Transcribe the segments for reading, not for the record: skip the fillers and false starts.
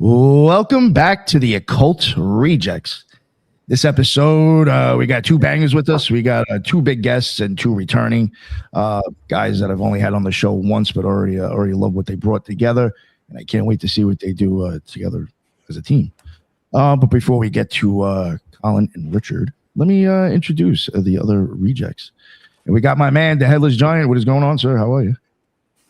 Welcome back to the Occult Rejects. This episode, we got two bangers with us. We got two big guests and two returning guys that I've only had on the show once, but already love what they brought together, and I can't wait to see what they do together as a team. But before we get to Collin and Richard, let me introduce the other rejects. And we got my man, the Headless Giant. What is going on, sir? How are you?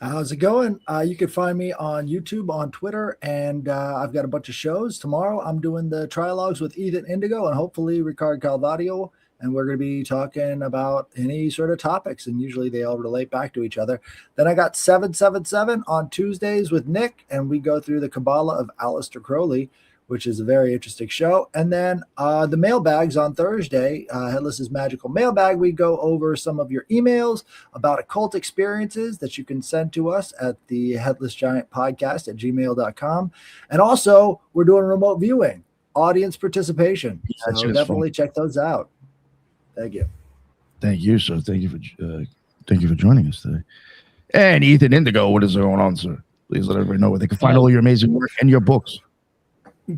How's it going? You can find me on YouTube, on Twitter, and I've got a bunch of shows. Tomorrow I'm doing the trialogues with Ethan Indigo and hopefully Ricard Calvadio, and we're going to be talking about any sort of topics, and usually they all relate back to each other. Then I got 777 on Tuesdays with Nick, and we go through the Kabbalah of Aleister Crowley, which is a very interesting show. And then the mailbags on Thursday, Headless's Magical Mailbag, we go over some of your emails about occult experiences that you can send to us at the Headless Giant Podcast at gmail.com. And also, we're doing remote viewing, audience participation. So definitely check those out. Thank you. Thank you, sir. Thank you for joining us today. And Ethan Indigo, what is going on, sir? Please let everybody know where they can find all your amazing work and your books.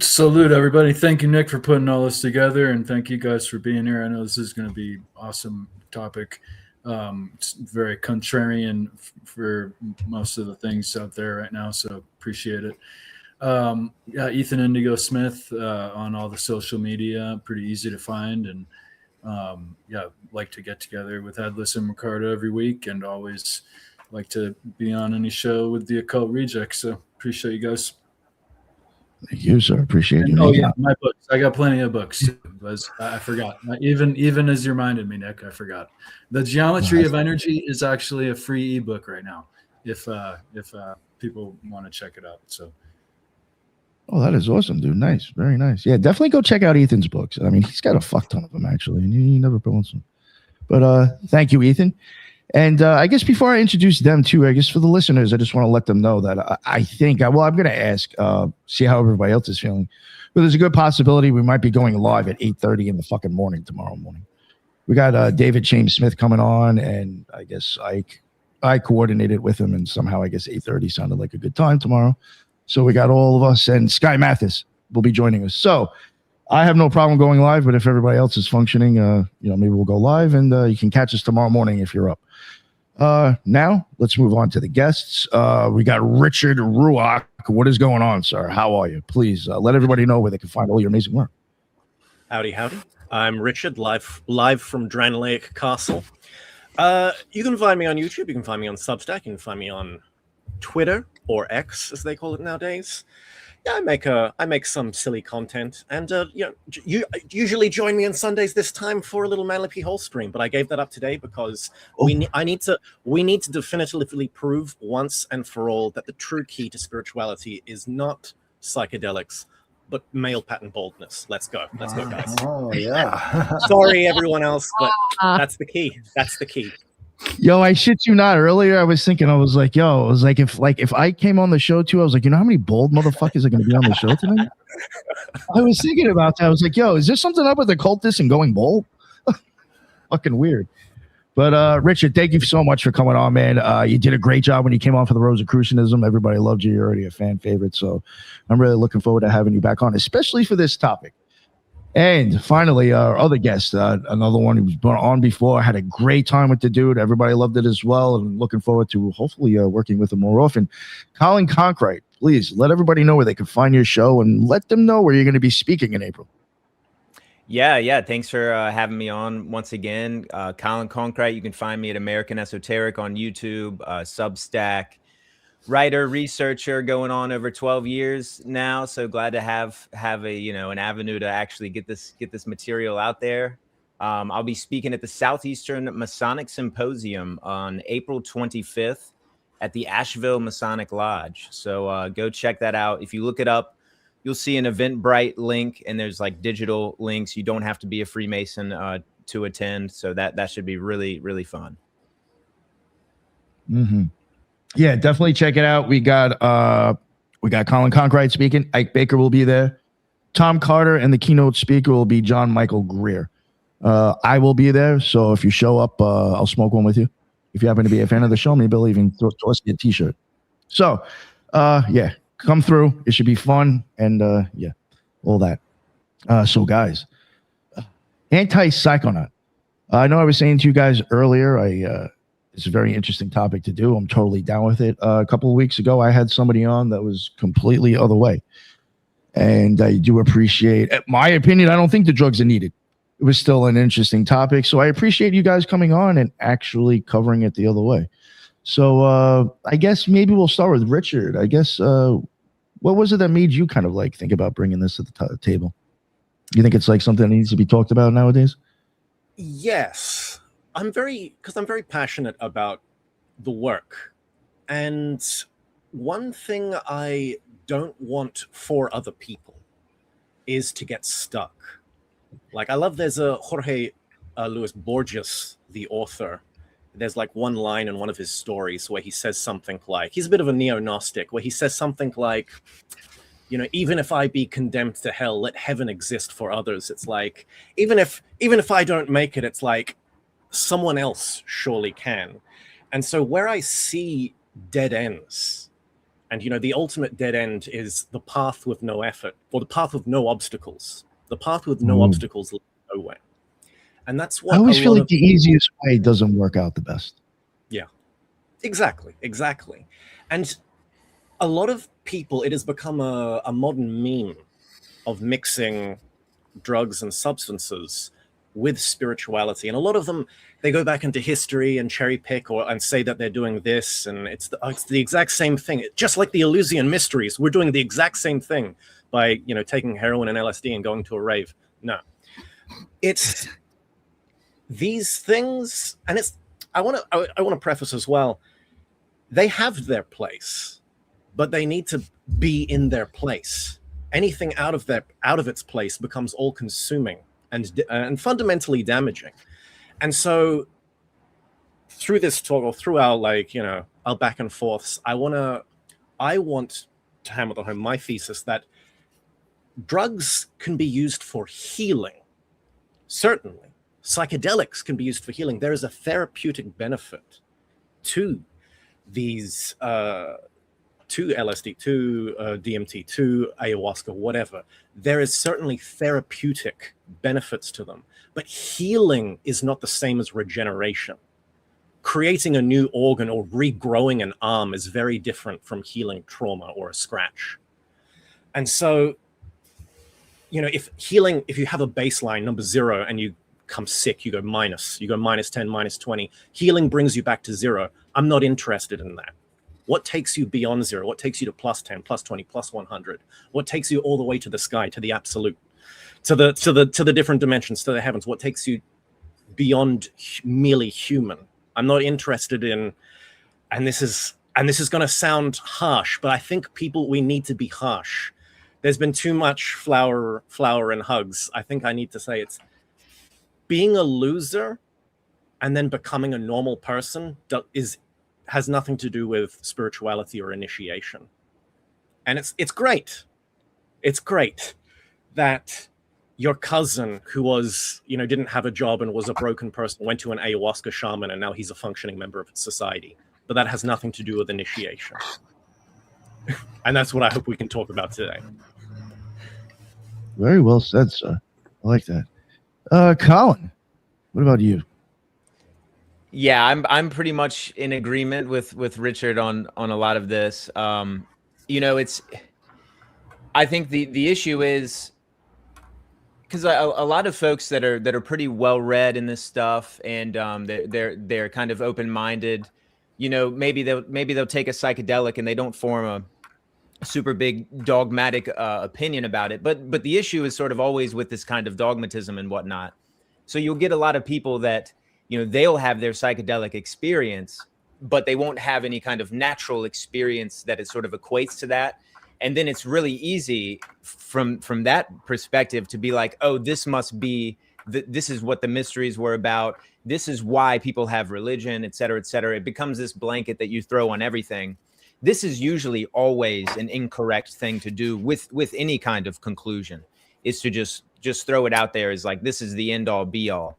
Salute, everybody. Thank you, Nick, for putting all this together, and thank you guys for being here. I know this is going to be awesome topic. It's very contrarian for most of the things out there right now, so appreciate it. Yeah, Ethan Indigo Smith on all the social media, pretty easy to find, and yeah, like to get together with Headless and Ricardo every week, and always like to be on any show with the Occult Rejects. So appreciate you guys. Thank you, sir. Appreciate you. Oh yeah, my books. I got plenty of books. I forgot. Even as you reminded me, Nick, I forgot. The Geometry of Energy is actually a free ebook right now. If people want to check it out. So. Oh, that is awesome, dude. Nice, very nice. Yeah, definitely go check out Ethan's books. I mean, he's got a fuck ton of them actually, and he never promotes them. But thank you, Ethan. And I guess before I introduce them too, I guess for the listeners, I just want to let them know that I think, I'm going to ask, see how everybody else is feeling. But there's a good possibility we might be going live at 8:30 in the fucking morning tomorrow morning. We got David James Smith coming on, and I guess I coordinated with him, and somehow I guess 8:30 sounded like a good time tomorrow. So we got all of us, and Sky Mathis will be joining us. So I have no problem going live, but if everybody else is functioning, maybe we'll go live, and you can catch us tomorrow morning if you're up. Now let's move on to the guests. We got Richard Ruach. What is going on, sir? How are you? Please let everybody know where they can find all your amazing work. Howdy. I'm Richard, live from Dranlake Castle. You can find me on YouTube. You can find me on Substack. You can find me on Twitter, or X as they call it nowadays. Yeah, I make some silly content, and you usually join me on Sundays this time for a little Manly P Hole stream, but I gave that up today because we need to definitively prove once and for all that the true key to spirituality is not psychedelics, but male pattern baldness. Let's go, guys. Oh yeah. Sorry, everyone else, but that's the key. That's the key. Yo, I shit you not. Earlier, I was thinking, if I came on the show too, I was like, you know how many bald motherfuckers are going to be on the show tonight? I was thinking about that. I was like, yo, is there something up with occultists and going bald? Fucking weird. But Richard, thank you so much for coming on, man. You did a great job when you came on for the Rosicrucianism. Everybody loved you. You're already a fan favorite. So I'm really looking forward to having you back on, especially for this topic. And finally, our other guest, another one who's been on before. I had a great time with the dude. Everybody loved it as well. And looking forward to hopefully working with him more often. Collin Conkwright, please let everybody know where they can find your show and let them know where you're going to be speaking in April. Yeah. Thanks for having me on once again. Collin Conkwright, you can find me at American Esoteric on YouTube, Substack. Writer, researcher, going on over 12 years now. So glad to have a an avenue to actually get this material out there. I'll be speaking at the Southeastern Masonic Symposium on April 25th at the Asheville Masonic Lodge. So go check that out. If you look it up, you'll see an Eventbrite link, and there's like digital links. You don't have to be a Freemason to attend. So that should be really, really fun. Mm-hmm. Yeah, definitely check it out. We got Collin Conkwright speaking. Ike Baker will be there. Tom Carter, and the keynote speaker will be John Michael Greer. I will be there, so if you show up, I'll smoke one with you. If you happen to be a fan of the show, maybe I'll even toss you a t-shirt. So, yeah, come through. It should be fun. And yeah, all that. So guys, Anti-psychonaut. I know I was saying to you guys earlier, it's a very interesting topic to do. I'm totally down with it. A couple of weeks ago, I had somebody on that was completely other way. And I do appreciate, my opinion, I don't think the drugs are needed. It was still an interesting topic. So I appreciate you guys coming on and actually covering it the other way. So I guess maybe we'll start with Richard. I guess, what was it that made you kind of like think about bringing this to the table? You think it's like something that needs to be talked about nowadays? Yes. I'm very passionate about the work. And one thing I don't want for other people is to get stuck. Like, I love, there's a Jorge Luis Borges, the author. There's like one line in one of his stories where he says something like, he's a bit of a neo-Gnostic, where he says something like, you know, even if I be condemned to hell, let heaven exist for others. It's like, even if I don't make it, it's like someone else surely can. And so where I see dead ends, and, you know, the ultimate dead end is the path with no effort, or the path with no obstacles. The path with no obstacles leads nowhere. And that's what I always feel like the easiest way doesn't work out the best. Yeah, exactly. And a lot of people, it has become a modern meme of mixing drugs and substances with spirituality. And a lot of them, they go back into history and cherry pick and say that they're doing this, and it's the exact same thing. Just like the Eleusinian Mysteries, we're doing the exact same thing by, you know, taking heroin and LSD and going to a rave. No, it's these things, and it's. I want to preface as well. They have their place, but they need to be in their place. Anything out of its place becomes all-consuming and fundamentally damaging. And so, through this talk, or through our, like, you know, our back and forths, I want to hammer home my thesis that drugs can be used for healing. Certainly, psychedelics can be used for healing. There is a therapeutic benefit to these, to LSD, to DMT, to ayahuasca, whatever. There is certainly therapeutic benefits to them, but healing is not the same as regeneration. Creating a new organ or regrowing an arm is very different from healing trauma or a scratch. And so, you know, if you have a baseline, number 0, and you come sick, you go minus 10, minus 20, healing brings you back to 0. I'm not interested in that. What takes you beyond 0? What takes you to plus 10, plus 20, plus 100? What takes you all the way to the sky, to the absolute, to the different dimensions, to the heavens? What takes you beyond merely human? I'm not interested in, and this is going to sound harsh, but I think we need to be harsh. There's been too much flower and hugs. I think I need to say it's being a loser and then becoming a normal person has nothing to do with spirituality or initiation. And it's great. It's great that your cousin, who was, you know, didn't have a job and was a broken person, went to an ayahuasca shaman, and now he's a functioning member of society. But that has nothing to do with initiation. And that's what I hope we can talk about today. Very well said, sir. I like that. Collin, what about you? Yeah, I'm pretty much in agreement with Richard on a lot of this. You know, I think the issue is because a lot of folks that are pretty well read in this stuff, and they're kind of open-minded. You know, maybe they'll take a psychedelic and they don't form a super big dogmatic opinion about it. But the issue is sort of always with this kind of dogmatism and whatnot. So you'll get a lot of people that, you know, they'll have their psychedelic experience, but they won't have any kind of natural experience that it sort of equates to that. And then it's really easy from that perspective to be like, oh, this must be, this is what the mysteries were about. This is why people have religion, et cetera, et cetera. It becomes this blanket that you throw on everything. This is usually always an incorrect thing to do with any kind of conclusion, is to just throw it out there as like, this is the end all be all.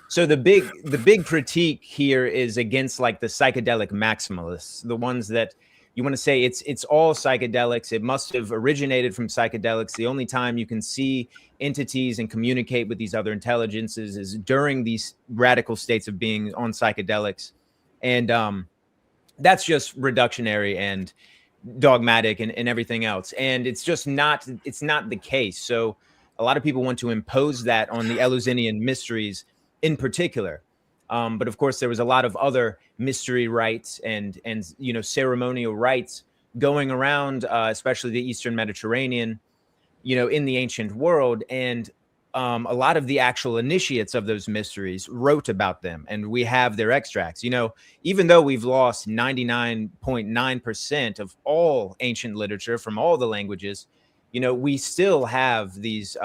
So the big critique here is against like the psychedelic maximalists, the ones that, you want to say it's all psychedelics. It must have originated from psychedelics. The only time you can see entities and communicate with these other intelligences is during these radical states of being on psychedelics. And that's just reductionary and dogmatic and everything else. And it's just not the case. So a lot of people want to impose that on the Eleusinian mysteries in particular. But of course, there was a lot of other mystery rites and ceremonial rites going around, especially the Eastern Mediterranean, in the ancient world. And a lot of the actual initiates of those mysteries wrote about them, and we have their extracts. Even though we've lost 99.9% of all ancient literature from all the languages, we still have these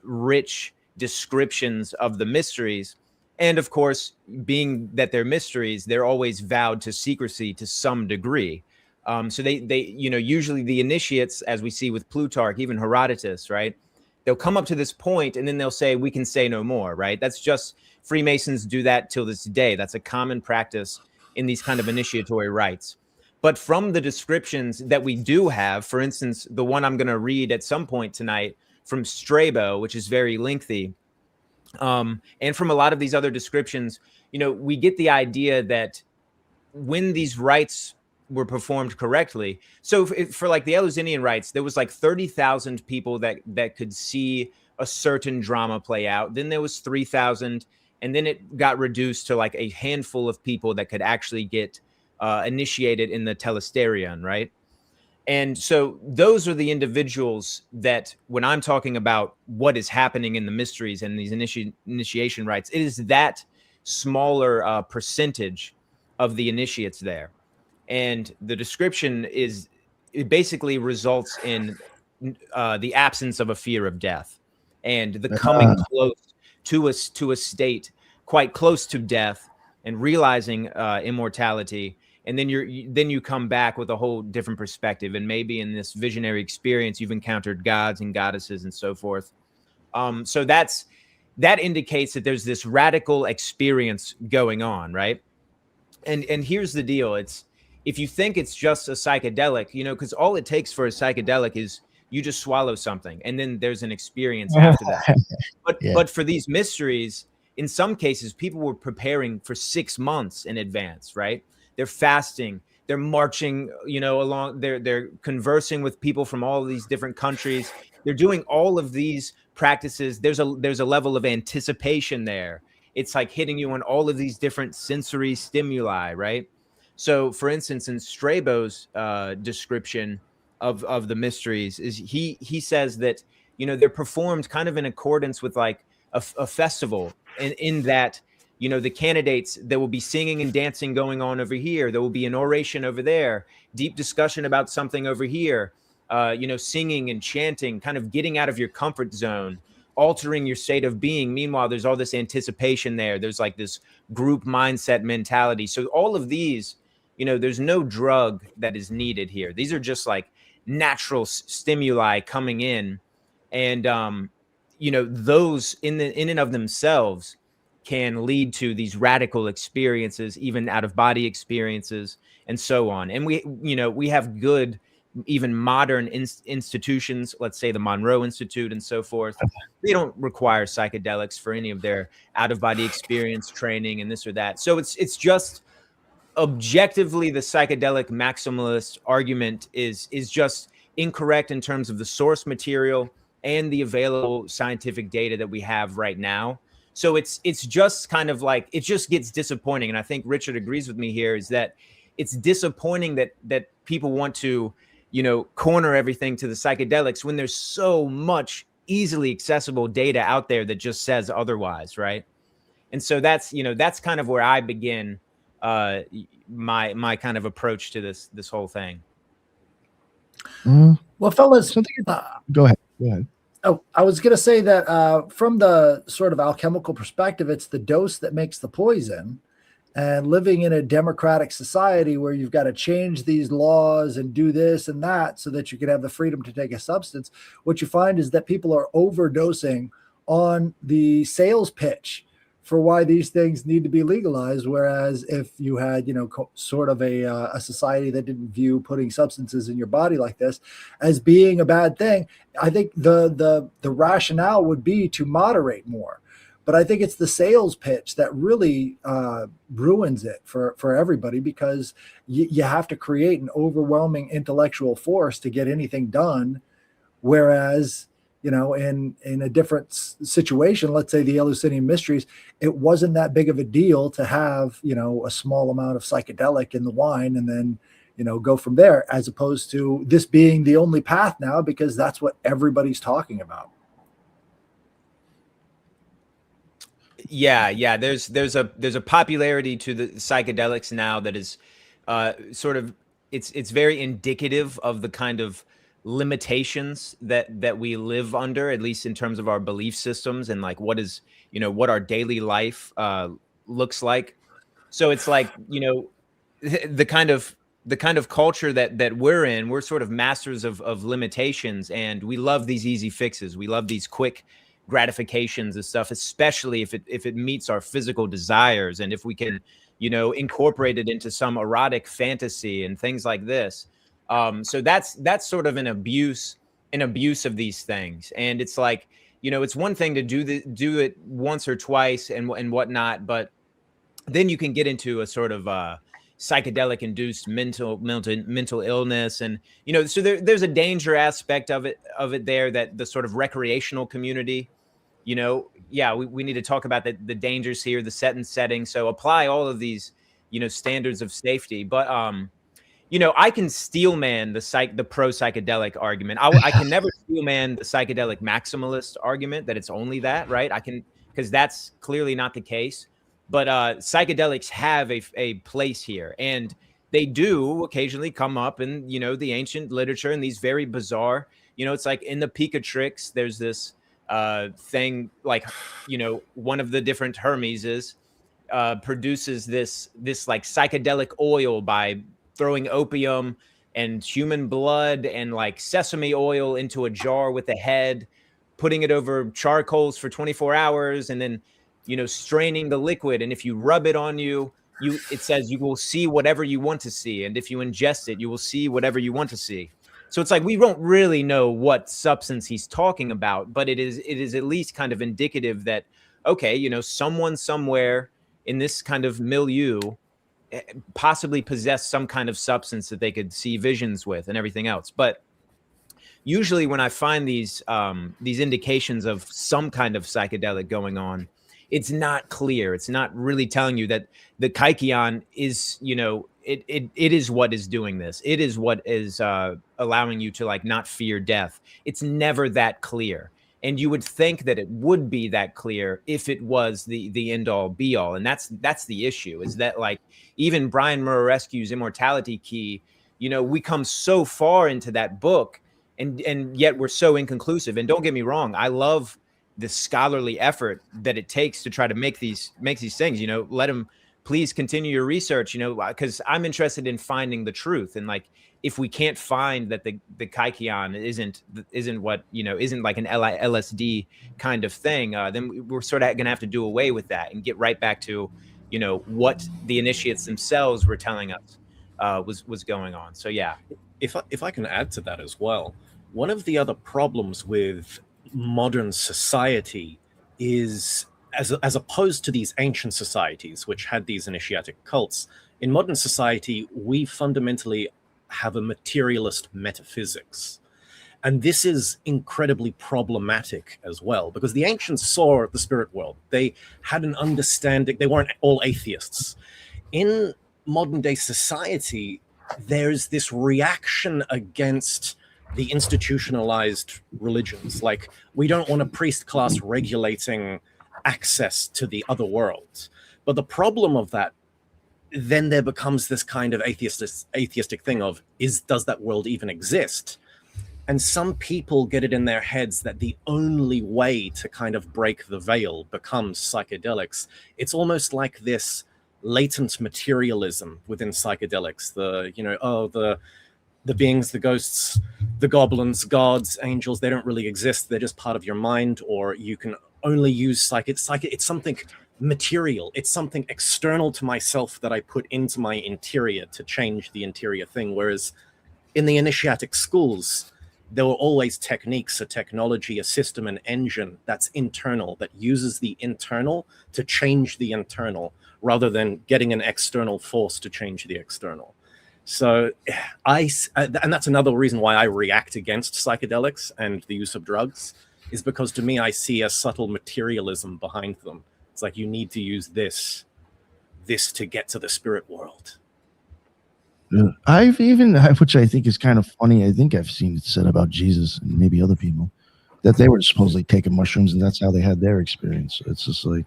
rich descriptions of the mysteries. And of course, being that they're mysteries, they're always vowed to secrecy to some degree. So they usually the initiates, as we see with Plutarch, even Herodotus, right? They'll come up to this point and then they'll say, we can say no more, right? That's just, Freemasons do that till this day. That's a common practice in these kind of initiatory rites. But from the descriptions that we do have, for instance, the one I'm going to read at some point tonight from Strabo, which is very lengthy, and from a lot of these other descriptions, we get the idea that when these rites were performed correctly. So for like the Eleusinian rites, there was like 30,000 people that could see a certain drama play out. Then there was 3,000, and then it got reduced to like a handful of people that could actually get initiated in the telesterion, right? And so those are the individuals that, when I'm talking about what is happening in the mysteries and these initiation rites, it is that smaller percentage of the initiates there. And the description it basically results in the absence of a fear of death and the coming close to a state quite close to death and realizing immortality. And then you come back with a whole different perspective. And maybe in this visionary experience, you've encountered gods and goddesses and so forth. So that indicates that there's this radical experience going on, right? And here's the deal. If you think it's just a psychedelic, because all it takes for a psychedelic is you just swallow something and then there's an experience after that. But for these mysteries, in some cases, people were preparing for 6 months in advance, right? They're fasting, they're marching, along, they're conversing with people from all of these different countries. They're doing all of these practices. There's a level of anticipation there. It's like hitting you on all of these different sensory stimuli, right? So, for instance, in Strabo's description of the mysteries, is he says that they're performed kind of in accordance with like a festival, in that the candidates, there will be singing and dancing going on over here. There will be an oration over there, deep discussion about something over here. Singing and chanting, kind of getting out of your comfort zone, altering your state of being. Meanwhile, there's all this anticipation there. There's like this group mindset mentality. So all of these, there's no drug that is needed here. These are just like natural stimuli coming in. And, those in and of themselves can lead to these radical experiences, even out of body experiences and so on. And we have good, even modern institutions, let's say the Monroe Institute and so forth. They don't require psychedelics for any of their out of body experience training and this or that. So it's just objectively the psychedelic maximalist argument is just incorrect in terms of the source material and the available scientific data that we have right now. So it's just kind of like, it just gets disappointing. And I think Richard agrees with me here, is that it's disappointing that people want to, corner everything to the psychedelics when there's so much easily accessible data out there that just says otherwise, right? And so that's kind of where I begin my kind of approach to this whole thing. Well, fellas, go ahead. Oh, I was going to say that from the sort of alchemical perspective, it's the dose that makes the poison. And living in a democratic society where you've got to change these laws and do this and that so that you can have the freedom to take a substance, what you find is that people are overdosing on the sales pitch for why these things need to be legalized. Whereas if you had, sort of a society that didn't view putting substances in your body like this as being a bad thing, I think the rationale would be to moderate more. But I think it's the sales pitch that really ruins it for everybody, because you have to create an overwhelming intellectual force to get anything done. Whereas, in a different situation, let's say the Eleusinian Mysteries, it wasn't that big of a deal to have, a small amount of psychedelic in the wine and then, go from there, as opposed to this being the only path now, because that's what everybody's talking about. Yeah. There's a popularity to the psychedelics now that is sort of, it's very indicative of the kind of limitations that we live under, at least in terms of our belief systems and like what is, what our daily life looks like. So it's like, the kind of culture that we're in, we're sort of masters of limitations, and we love these easy fixes. We love these quick gratifications and stuff, especially if it meets our physical desires, and if we can, incorporate it into some erotic fantasy and things like this. So that's sort of an abuse of these things. And it's like, it's one thing to do it once or twice and whatnot, but then you can get into a sort of psychedelic induced mental illness. And, so there's a danger aspect of it there, that the sort of recreational community, we need to talk about the dangers here, the set and setting. So apply all of these, standards of safety. But, I can steelman the pro psychedelic argument. I can never steelman the psychedelic maximalist argument that it's only that, right? Because that's clearly not the case. But psychedelics have a place here, and they do occasionally come up in, the ancient literature in these very bizarre, it's like in the Picatrix, there's this thing like, one of the different Hermeses produces this like psychedelic oil by throwing opium and human blood and like sesame oil into a jar with a head, putting it over charcoals for 24 hours, and then, straining the liquid. And if you rub it on it says you will see whatever you want to see. And if you ingest it, you will see whatever you want to see. So it's like, we don't really know what substance he's talking about, but it is at least kind of indicative that, okay, someone somewhere in this kind of milieu possibly possessed some kind of substance that they could see visions with and everything else. But usually when I find these indications of some kind of psychedelic going on, it's not clear. It's not really telling you that the kykeon is, it is what is doing this. It is what is allowing you to like not fear death. It's never that clear. And you would think that it would be that clear if it was the end all be all. And that's the issue, is that like even Brian Murarescu's Immortality Key, we come so far into that book and yet we're so inconclusive. And don't get me wrong, I love the scholarly effort that it takes to try to make these things, let them please continue your research, because I'm interested in finding the truth. And like, if we can't find that the kykeon isn't what, isn't like an LSD kind of thing, then we're sort of going to have to do away with that and get right back to, what the initiates themselves were telling us was going on. So, yeah. If I can add to that as well, one of the other problems with modern society is, as opposed to these ancient societies which had these initiatic cults, in modern society we fundamentally have a materialist metaphysics, and this is incredibly problematic as well, because the ancients saw the spirit world. They had an understanding. They weren't all atheists. In modern day society, there's this reaction against the institutionalized religions. Like, we don't want a priest class regulating access to the other world. But the problem of that, then there becomes this kind of atheistic thing of, does that world even exist? And some people get it in their heads that the only way to kind of break the veil becomes psychedelics. It's almost like this latent materialism within psychedelics. The beings, the ghosts, the goblins, gods, angels, they don't really exist. They're just part of your mind, or you can only use it's something material. It's something external to myself that I put into my interior to change the interior thing. Whereas in the initiatic schools, there were always techniques, a technology, a system, an engine that's internal, that uses the internal to change the internal rather than getting an external force to change the external. So and that's another reason why I react against psychedelics and the use of drugs, is because to me, I see a subtle materialism behind them. It's like, you need to use this to get to the spirit world. Which I think is kind of funny, I think I've seen it said about Jesus and maybe other people, that they were supposedly taking mushrooms and that's how they had their experience. It's just like,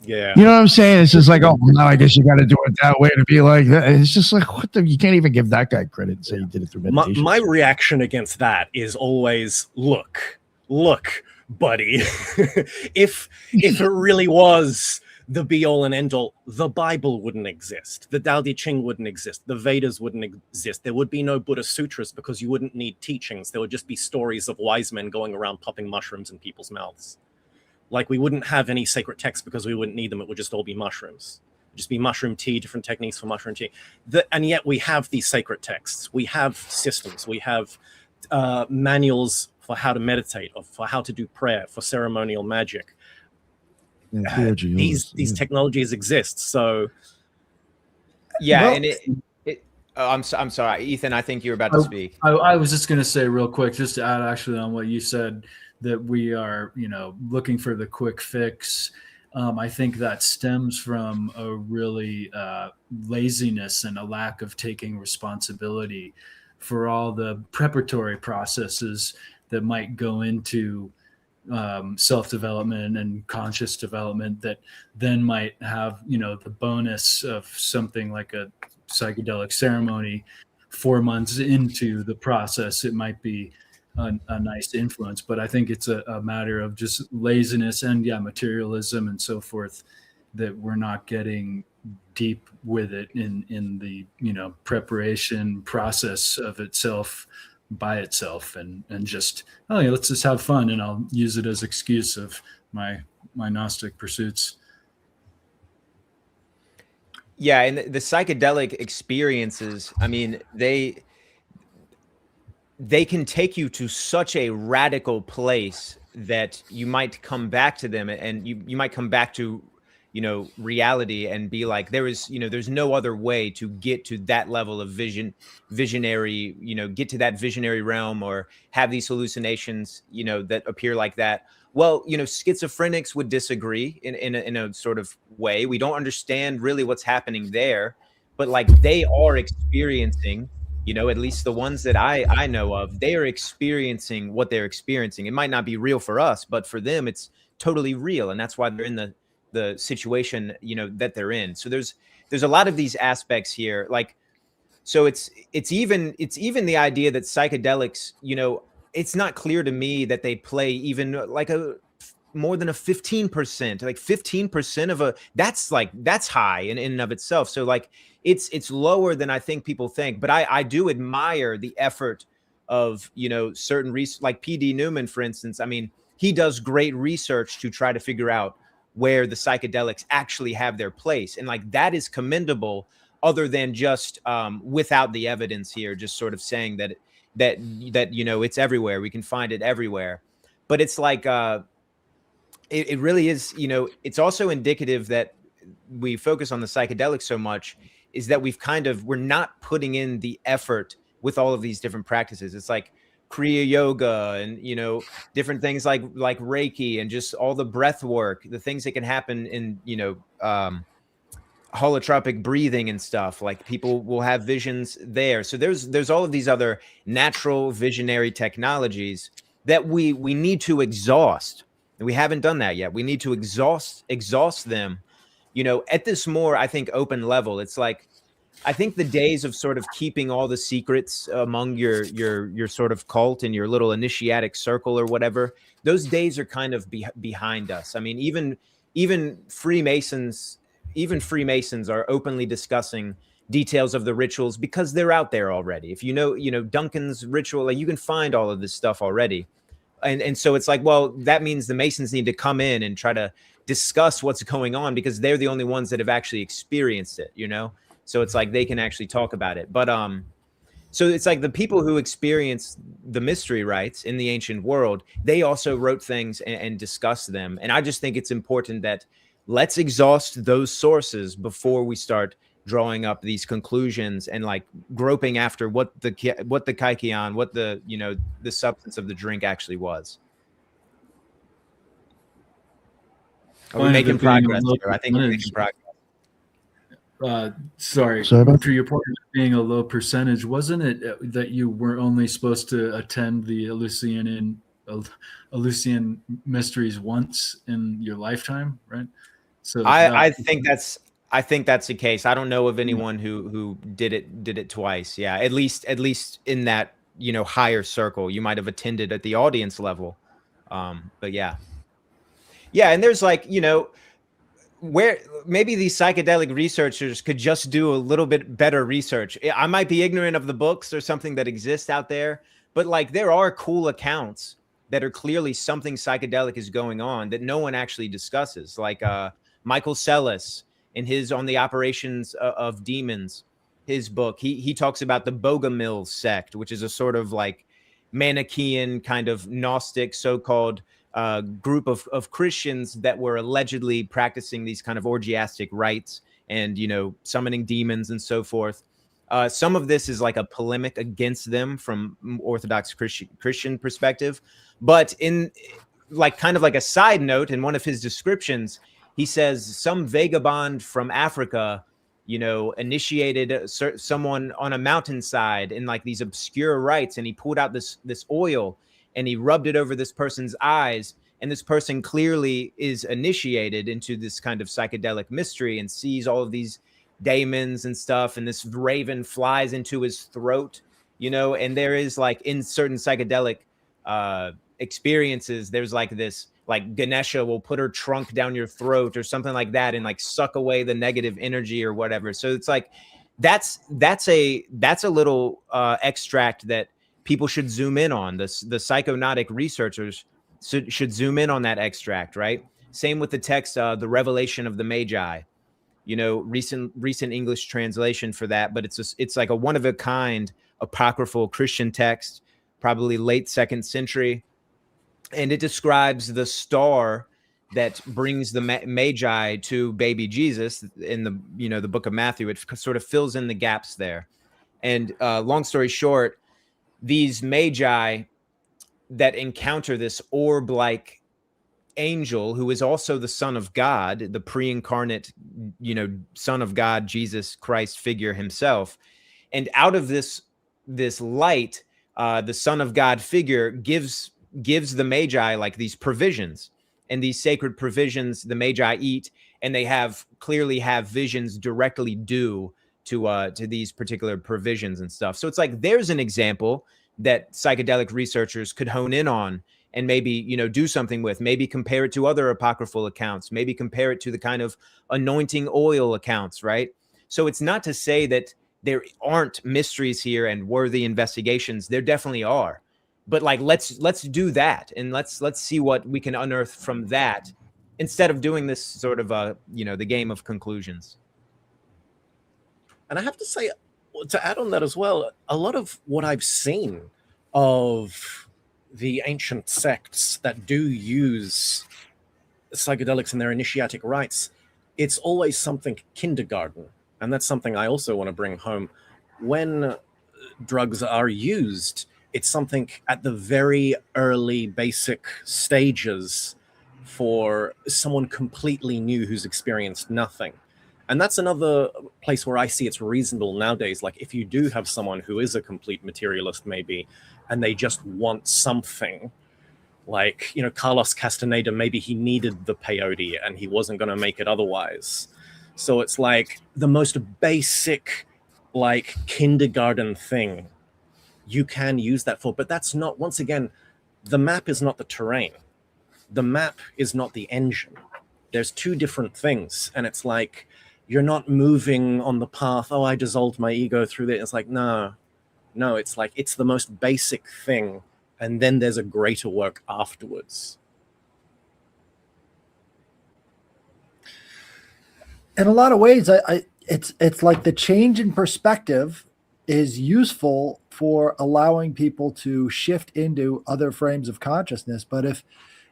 yeah, you know what I'm saying? It's just like, oh, well, now I guess you got to do it that way to be like that. It's just like, what the? You can't even give that guy credit and say he did it through meditation. My reaction against that is always, look, buddy, if it really was the be all and end all, the Bible wouldn't exist. The Tao Te Ching wouldn't exist. The Vedas wouldn't exist. There would be no Buddha Sutras because you wouldn't need teachings. There would just be stories of wise men going around popping mushrooms in people's mouths. Like, we wouldn't have any sacred texts because we wouldn't need them. It would just all be mushrooms. It'd just be mushroom tea, different techniques for mushroom tea. And yet we have these sacred texts. We have systems. We have manuals for how to meditate, or for how to do prayer, for ceremonial magic. These technologies exist. So yeah, well, and I'm sorry, Ethan, I think you're about to speak. I was just going to say real quick, just to add actually on what you said, that we are, looking for the quick fix. I think that stems from a really laziness and a lack of taking responsibility for all the preparatory processes that might go into self-development and conscious development that then might have, the bonus of something like a psychedelic ceremony 4 months into the process. It might be a nice influence, but I think it's a matter of just laziness and materialism and so forth, that we're not getting deep with it in the preparation process of itself by itself, and just let's just have fun, and I'll use it as excuse of my Gnostic pursuits. Yeah, and the psychedelic experiences, I mean, they can take you to such a radical place that you might come back to them, and you might come back to reality and be like, there's no other way to get to that level of visionary, get to that visionary realm, or have these hallucinations, that appear like that. Well, schizophrenics would disagree in a sort of way. We don't understand really what's happening there, but like, they are experiencing, at least the ones that I know of, they are experiencing what they're experiencing. It might not be real for us, but for them, it's totally real. And that's why they're in the situation, that they're in. So there's a lot of these aspects here. Like, so it's even the idea that psychedelics, it's not clear to me that they play even like more than a 15%, like 15% of that's high in and of itself. So like, it's lower than I think people think, but I do admire the effort of, certain like PD Newman, for instance. I mean, he does great research to try to figure out where the psychedelics actually have their place. And like, that is commendable, other than just without the evidence here, just sort of saying that it's everywhere. We can find it everywhere. But it's like, it really is, it's also indicative that we focus on the psychedelics so much, is that we're not putting in the effort with all of these different practices. It's like Kriya yoga and, different things like Reiki, and just all the breath work, the things that can happen in, holotropic breathing and stuff. Like, people will have visions there. So there's all of these other natural visionary technologies that we need to exhaust. And we haven't done that yet. We need to exhaust them, at this more, I think, open level. It's like, I think the days of sort of keeping all the secrets among your sort of cult and your little initiatic circle or whatever, those days are kind of behind us. I mean, even Freemasons are openly discussing details of the rituals because they're out there already. If Duncan's ritual, like, you can find all of this stuff already. And so it's like, well, that means the Masons need to come in and try to discuss what's going on because they're the only ones that have actually experienced it, you know? So it's like they can actually talk about it. But so it's like the people who experience the mystery rites in the ancient world, they also wrote things and discussed them. And I just think it's important that let's exhaust those sources before we start drawing up these conclusions and like groping after what the kaikion, what the, you know, the substance of the drink actually was. Are we making progress here? I think we're making progress. Sorry, about to your point of being a low percentage, wasn't it that you were only supposed to attend the Eleusinian mysteries once in your lifetime, right? So I think that's the case. I don't know of anyone who did it twice. Yeah, at least in that, you know, higher circle. You might have attended at the audience level, but yeah, and there's like, you know, where maybe these psychedelic researchers could just do a little bit better research. I might be ignorant of the books or something that exists out there, but like there are cool accounts that are clearly something psychedelic is going on that no one actually discusses. Like Michael Sellis in his On the Operations of Demons, his book, he talks about the Bogomil sect, which is a sort of like Manichaean kind of Gnostic so-called group of Christians that were allegedly practicing these kind of orgiastic rites and, you know, summoning demons and so forth. Some of this is like a polemic against them from Orthodox Christian perspective. But in like kind of like a side note, in one of his descriptions, he says some vagabond from Africa, you know, initiated someone on a mountainside in like these obscure rites, and he pulled out this oil and he rubbed it over this person's eyes, and this person clearly is initiated into this kind of psychedelic mystery and sees all of these daemons and stuff, and this raven flies into his throat, you know. And there is like in certain psychedelic experiences, there's like this, like Ganesha will put her trunk down your throat or something like that and like suck away the negative energy or whatever. So it's like that's a little extract that people should zoom in on. The psychonautic researchers should zoom in on that extract, right? Same with the text, The Revelation of the Magi, you know, recent English translation for that, but it's like a one of a kind apocryphal Christian text, probably late 2nd century. And it describes the star that brings the Magi to baby Jesus in the, you know, the book of Matthew. It sort of fills in the gaps there. And long story short, these Magi that encounter this orb-like angel who is also the Son of God, the pre-incarnate, you know, Son of God, Jesus Christ figure himself. And out of this light, the Son of God figure gives the Magi like these provisions, and these sacred provisions the Magi eat, and they clearly have visions directly due to these particular provisions and stuff. So it's like there's an example that psychedelic researchers could hone in on and maybe, you know, do something with, maybe compare it to other apocryphal accounts, maybe compare it to the kind of anointing oil accounts, right? So it's not to say that there aren't mysteries here and worthy investigations. There definitely are. But like, let's do that, and let's see what we can unearth from that, instead of doing this sort of you know, the game of conclusions. And I have to say, to add on that as well, a lot of what I've seen of the ancient sects that do use psychedelics in their initiatic rites, it's always something kindergarten. And that's something I also want to bring home. When drugs are used, it's something at the very early basic stages for someone completely new who's experienced nothing. And that's another place where I see it's reasonable nowadays. Like if you do have someone who is a complete materialist maybe, and they just want something, like, you know, Carlos Castaneda, maybe he needed the peyote and he wasn't going to make it otherwise. So it's like the most basic, like kindergarten thing you can use that for. But that's not, once again, the map is not the terrain. The map is not the engine. There's two different things. And it's like, you're not moving on the path, oh, I dissolved my ego through this. It's like, no, it's like, it's the most basic thing. And then there's a greater work afterwards. in a lot of ways, it's like the change in perspective is useful for allowing people to shift into other frames of consciousness. But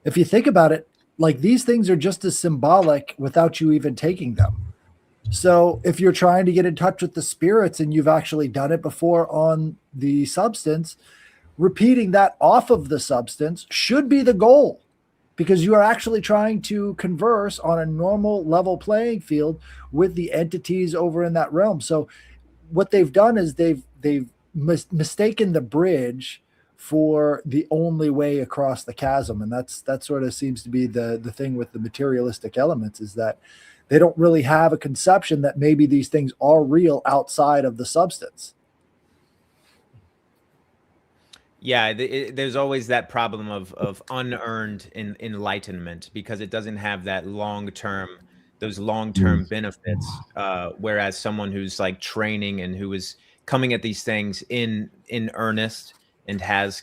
if you think about it, like these things are just as symbolic without you even taking them. So if you're trying to get in touch with the spirits and you've actually done it before on the substance, repeating that off of the substance should be the goal, because you are actually trying to converse on a normal level playing field with the entities over in that realm. So what they've done is they've mistaken the bridge for the only way across the chasm. And that sort of seems to be the thing with the materialistic elements, is that they don't really have a conception that maybe these things are real outside of the substance. Yeah, there's always that problem of unearned enlightenment, because it doesn't have that those long-term benefits. Whereas someone who's like training and who is coming at these things in earnest and has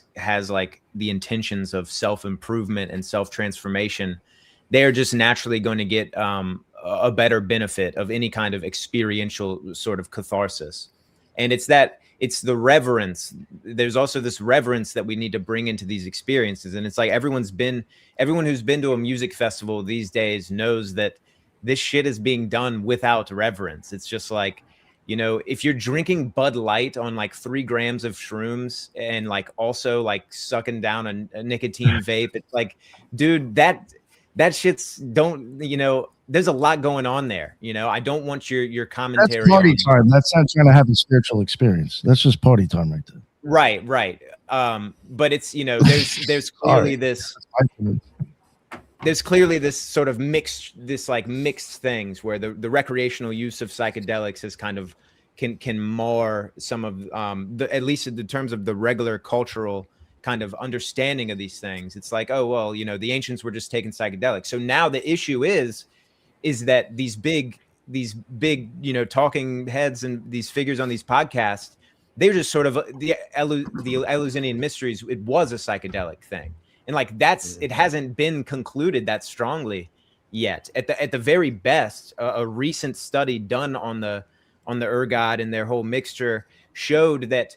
like the intentions of self-improvement and self-transformation, they're just naturally going to get a better benefit of any kind of experiential sort of catharsis. And it's the reverence. There's also this reverence that we need to bring into these experiences. And it's like everyone who's been to a music festival these days knows that this shit is being done without reverence. It's just like, you know, if you're drinking Bud Light on like 3 grams of shrooms and like also like sucking down a nicotine vape, it's like, dude, that shit's you know, there's a lot going on there. You know, I don't want your commentary. That's party time. That's not trying to have a spiritual experience. That's just party time right there. Right. But it's, you know, there's clearly there's clearly this sort of mixed things where the recreational use of psychedelics is kind of can mar some of at least in the terms of the regular cultural kind of understanding of these things. It's like, oh, well, you know, the ancients were just taking psychedelics. So now the issue is that these big, you know, talking heads and these figures on these podcasts, they're just sort of the Eleusinian mysteries. It was a psychedelic thing. And like, it hasn't been concluded that strongly yet. At the very best, a recent study done on the ergot and their whole mixture showed that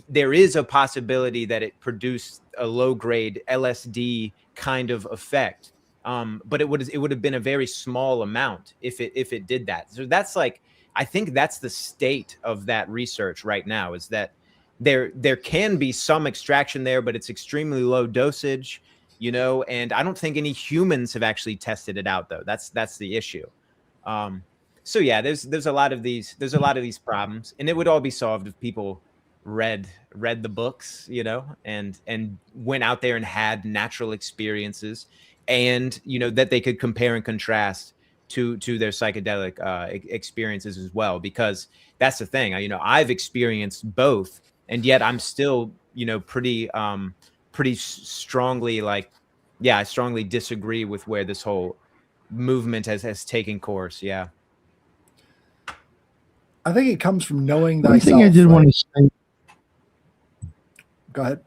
there is a possibility that it produced a low grade LSD kind of effect. But it would have been a very small amount if it did that. So that's like, I think that's the state of that research right now, is that there can be some extraction there, but it's extremely low dosage, you know, and I don't think any humans have actually tested it out though. That's the issue. So yeah, there's a lot of these problems, and it would all be solved if people read the books, you know, and went out there and had natural experiences, and, you know, that they could compare and contrast to their psychedelic experiences as well, because that's the thing. You know, I've experienced both, and yet I'm still, you know, pretty strongly like, yeah, I strongly disagree with where this whole movement has taken course. Yeah. I think it comes from knowing thyself. One thing I did want to say. Go ahead.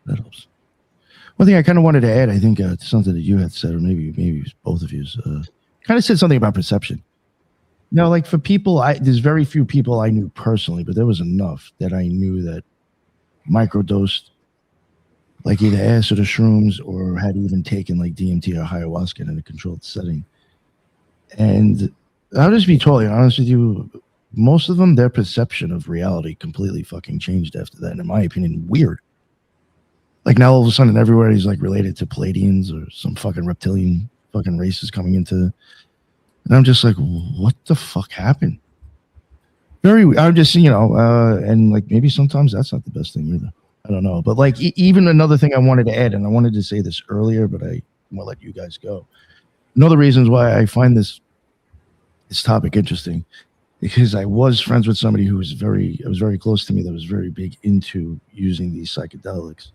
That helps. One thing I kind of wanted to add, I think, to something that you had said, or maybe it was both of you, kind of said something about perception. Now, like for people, there's very few people I knew personally, but there was enough that I knew that microdosed, like either acid or shrooms, or had even taken like DMT or ayahuasca in a controlled setting. And I'll just be totally honest with you, most of them, their perception of reality completely fucking changed after that. And in my opinion, weird. Like now all of a sudden everywhere he's like related to Palladians or some fucking reptilian fucking races coming into. And I'm just like, what the fuck happened? I'm just, you know, and like maybe sometimes that's not the best thing either. I don't know. But like even another thing I wanted to add, and I wanted to say this earlier, but I'm gonna let you guys go. Another reasons why I find this topic interesting, because I was friends with somebody who was very close to me that was very big into using these psychedelics.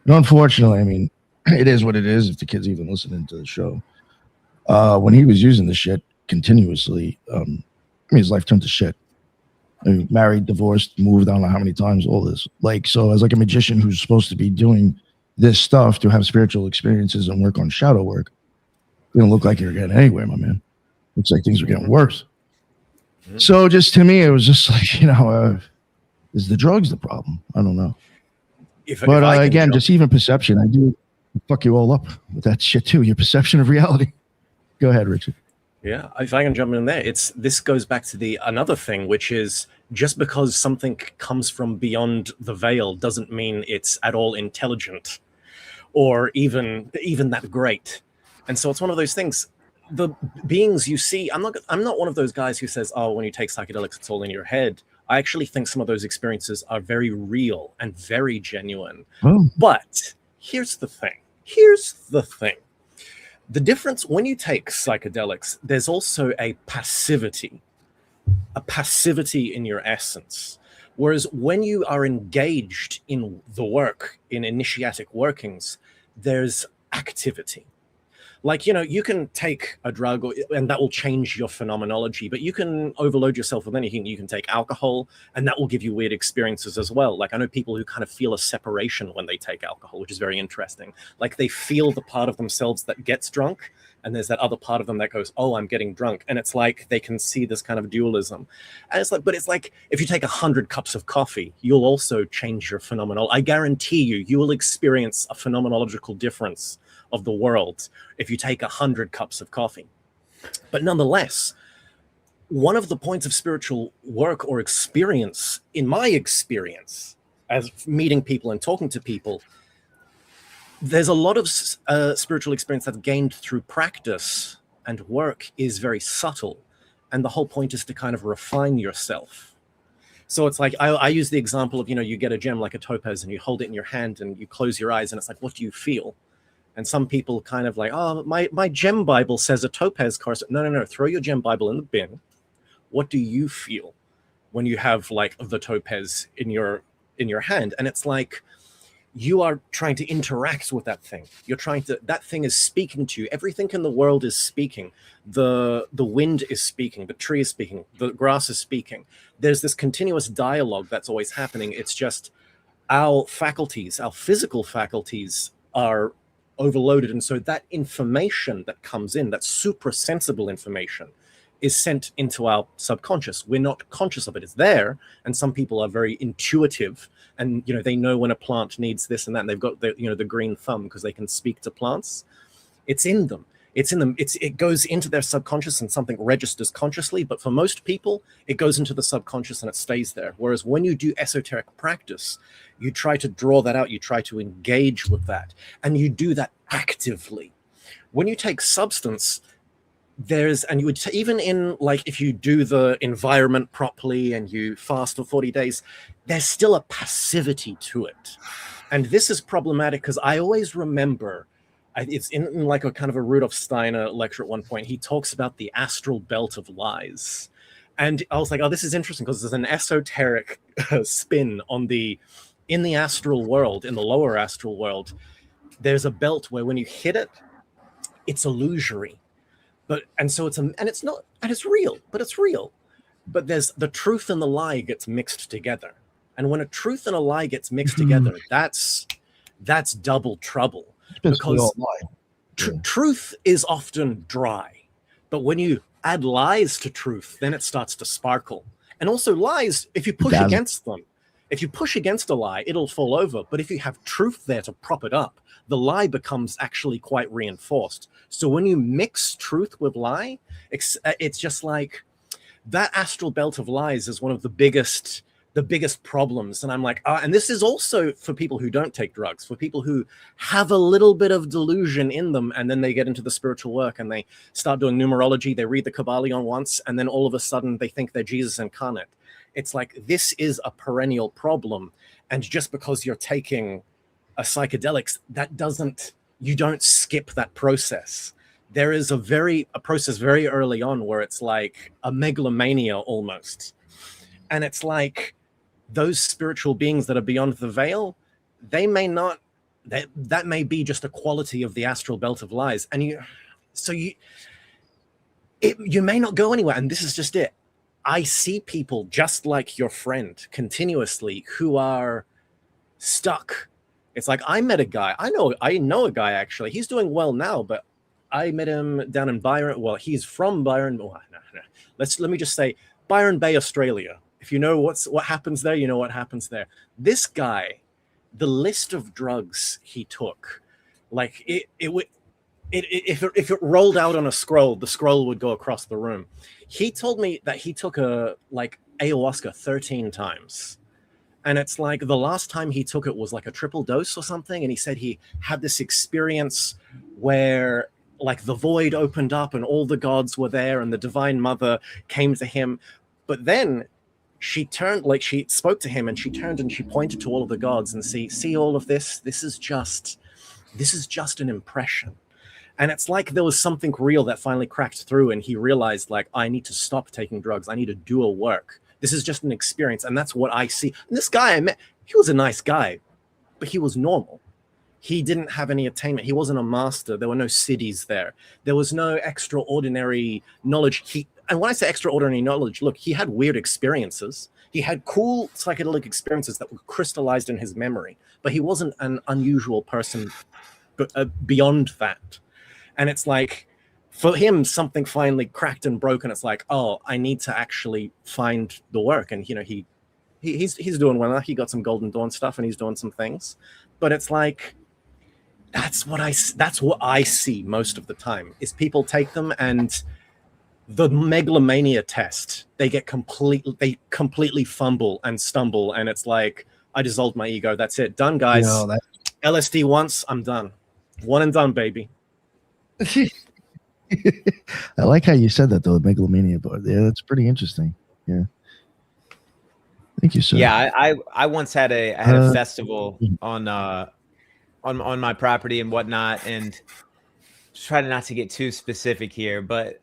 And unfortunately, I mean, it is what it is if the kid's even listening to the show. When he was using the shit continuously, I mean, his life turned to shit. I mean, married, divorced, moved, I don't know how many times, all this. Like, so as like a magician who's supposed to be doing this stuff to have spiritual experiences and work on shadow work, it don't look like you're getting anywhere, my man. Looks like things were getting worse. Mhm. So just to me, it was just like, is the drugs the problem? I don't know. But I can again, jump- just even perception, I do fuck you all up with that shit too. Your perception of reality. Go ahead, Richard. Yeah, if I can jump in there, this goes back to another thing, which is just because something comes from beyond the veil doesn't mean it's at all intelligent or even that great. And so it's one of those things. The beings you see, I'm not one of those guys who says, "Oh, when you take psychedelics, it's all in your head." I actually think some of those experiences are very real and very genuine. Oh, But here's the thing. Here's the thing. The difference when you take psychedelics, there's also a passivity in your essence. Whereas when you are engaged in the work, in initiatic workings, there's activity. Like, you can take a drug and that will change your phenomenology, but you can overload yourself with anything. You can take alcohol and that will give you weird experiences as well. Like, I know people who kind of feel a separation when they take alcohol, which is very interesting. Like, they feel the part of themselves that gets drunk, and there's that other part of them that goes, "Oh, I'm getting drunk." And it's like they can see this kind of dualism. And it's like if you take 100 cups of coffee, you'll also change your phenomenal. I guarantee you will experience a phenomenological difference of the world if you take 100 cups of coffee. But nonetheless, one of the points of spiritual work or experience, in my experience, as meeting people and talking to people, there's a lot of spiritual experience that's gained through practice, and work is very subtle. And the whole point is to kind of refine yourself. So it's like, I use the example of, you get a gem like a topaz and you hold it in your hand and you close your eyes and it's like, what do you feel? And some people kind of like, "Oh, my gem Bible says a topaz corresponds." No. Throw your gem Bible in the bin. What do you feel when you have like the topaz in your hand? And it's like, you are trying to interact with that thing. That thing is speaking to you. Everything in the world is speaking. The wind is speaking. The tree is speaking. The grass is speaking. There's this continuous dialogue that's always happening. It's just our physical faculties are overloaded, and so that information that comes in, that suprasensible information, is sent into our subconscious. We're not conscious of it. It's there, and some people are very intuitive, and they know when a plant needs this and that, and they've got the green thumb because they can speak to plants. It's in them. It goes into their subconscious and something registers consciously, but for most people, it goes into the subconscious and it stays there. Whereas when you do esoteric practice, you try to draw that out, you try to engage with that, and you do that actively. When you take substance, even in, like, if you do the environment properly and you fast for 40 days, there's still a passivity to it. And this is problematic because I always remember, it's in like a kind of a Rudolf Steiner lecture at one point, he talks about the astral belt of lies. And I was like, oh, this is interesting because there's an esoteric spin in the astral world, in the lower astral world. There's a belt where when you hit it, it's illusory. And it's real, but it's real. But there's the truth and the lie gets mixed together. And when a truth and a lie gets mixed together, that's double trouble. Because truth is often dry, but when you add lies to truth, then it starts to sparkle. And also lies, if you push against them, if you push against a lie, it'll fall over. But if you have truth there to prop it up, the lie becomes actually quite reinforced. So when you mix truth with lie, it's just like that astral belt of lies is one of the biggest problems. And I'm like, and this is also for people who don't take drugs, for people who have a little bit of delusion in them, and then they get into the spiritual work and they start doing numerology, they read the Kabbalion once, and then all of a sudden they think they're Jesus incarnate. It's like, this is a perennial problem. And just because you're taking a psychedelics, you don't skip that process. There is a process very early on where it's like a megalomania almost. And it's like, those spiritual beings that are beyond the veil, they may not, that may be just a quality of the astral belt of lies. And you may not go anywhere. And this is just it. I see people just like your friend continuously who are stuck. It's like, I met a guy, I know a guy actually, he's doing well now, but I met him down in Byron. Well, he's from Byron. Oh, no. Let me just say Byron Bay, Australia. If you know what happens there, you know what happens there. This guy, the list of drugs he took, like if it rolled out on a scroll, the scroll would go across the room. He told me that he took ayahuasca 13 times. And it's like the last time he took it was like a triple dose or something. And he said he had this experience where like the void opened up and all the gods were there and the Divine Mother came to him. But then she spoke to him and she turned and she pointed to all of the gods and see all of this. This is just an impression. And it's like there was something real that finally cracked through and he realized like, I need to stop taking drugs. I need to do a work. This is just an experience. And that's what I see. And this guy I met, he was a nice guy, but he was normal. He didn't have any attainment. He wasn't a master. There were no cities there. There was no extraordinary knowledge. And when I say extraordinary knowledge, look, he had weird experiences. He had cool psychedelic experiences that were crystallized in his memory, but he wasn't an unusual person beyond that. And it's like, for him, something finally cracked and broke, and it's like, oh, I need to actually find the work. And, you know, he's doing well. He got some Golden Dawn stuff, and he's doing some things. But it's like, that's what I see most of the time, is people take them and the megalomania test, they completely fumble and stumble, and it's like, I dissolved my ego. That's it. Done, guys. No, LSD once, I'm done. One and done, baby. I like how you said that though, the megalomania part. Yeah, that's pretty interesting. Yeah. Thank you, sir. Yeah, I once had a festival on my property and whatnot, and try not to get too specific here, but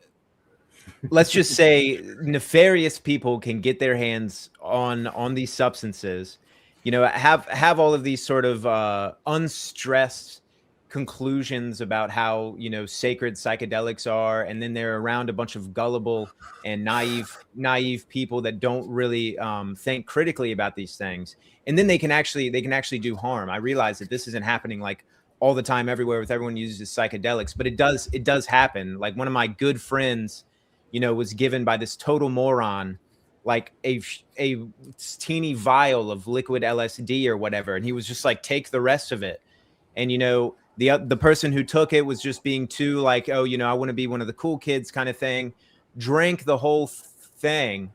let's just say nefarious people can get their hands on these substances, you know, have all of these sort of unstressed conclusions about how, you know, sacred psychedelics are, and then they're around a bunch of gullible and naive people that don't really think critically about these things, and then they can actually do harm. I realize that this isn't happening like all the time everywhere with everyone uses psychedelics, but it does happen. Like one of my good friends, you know, was given by this total moron like a teeny vial of liquid LSD or whatever, and he was just like, take the rest of it. And, you know, the person who took it was just being too like, oh, you know, I want to be one of the cool kids kind of thing, drank the whole thing,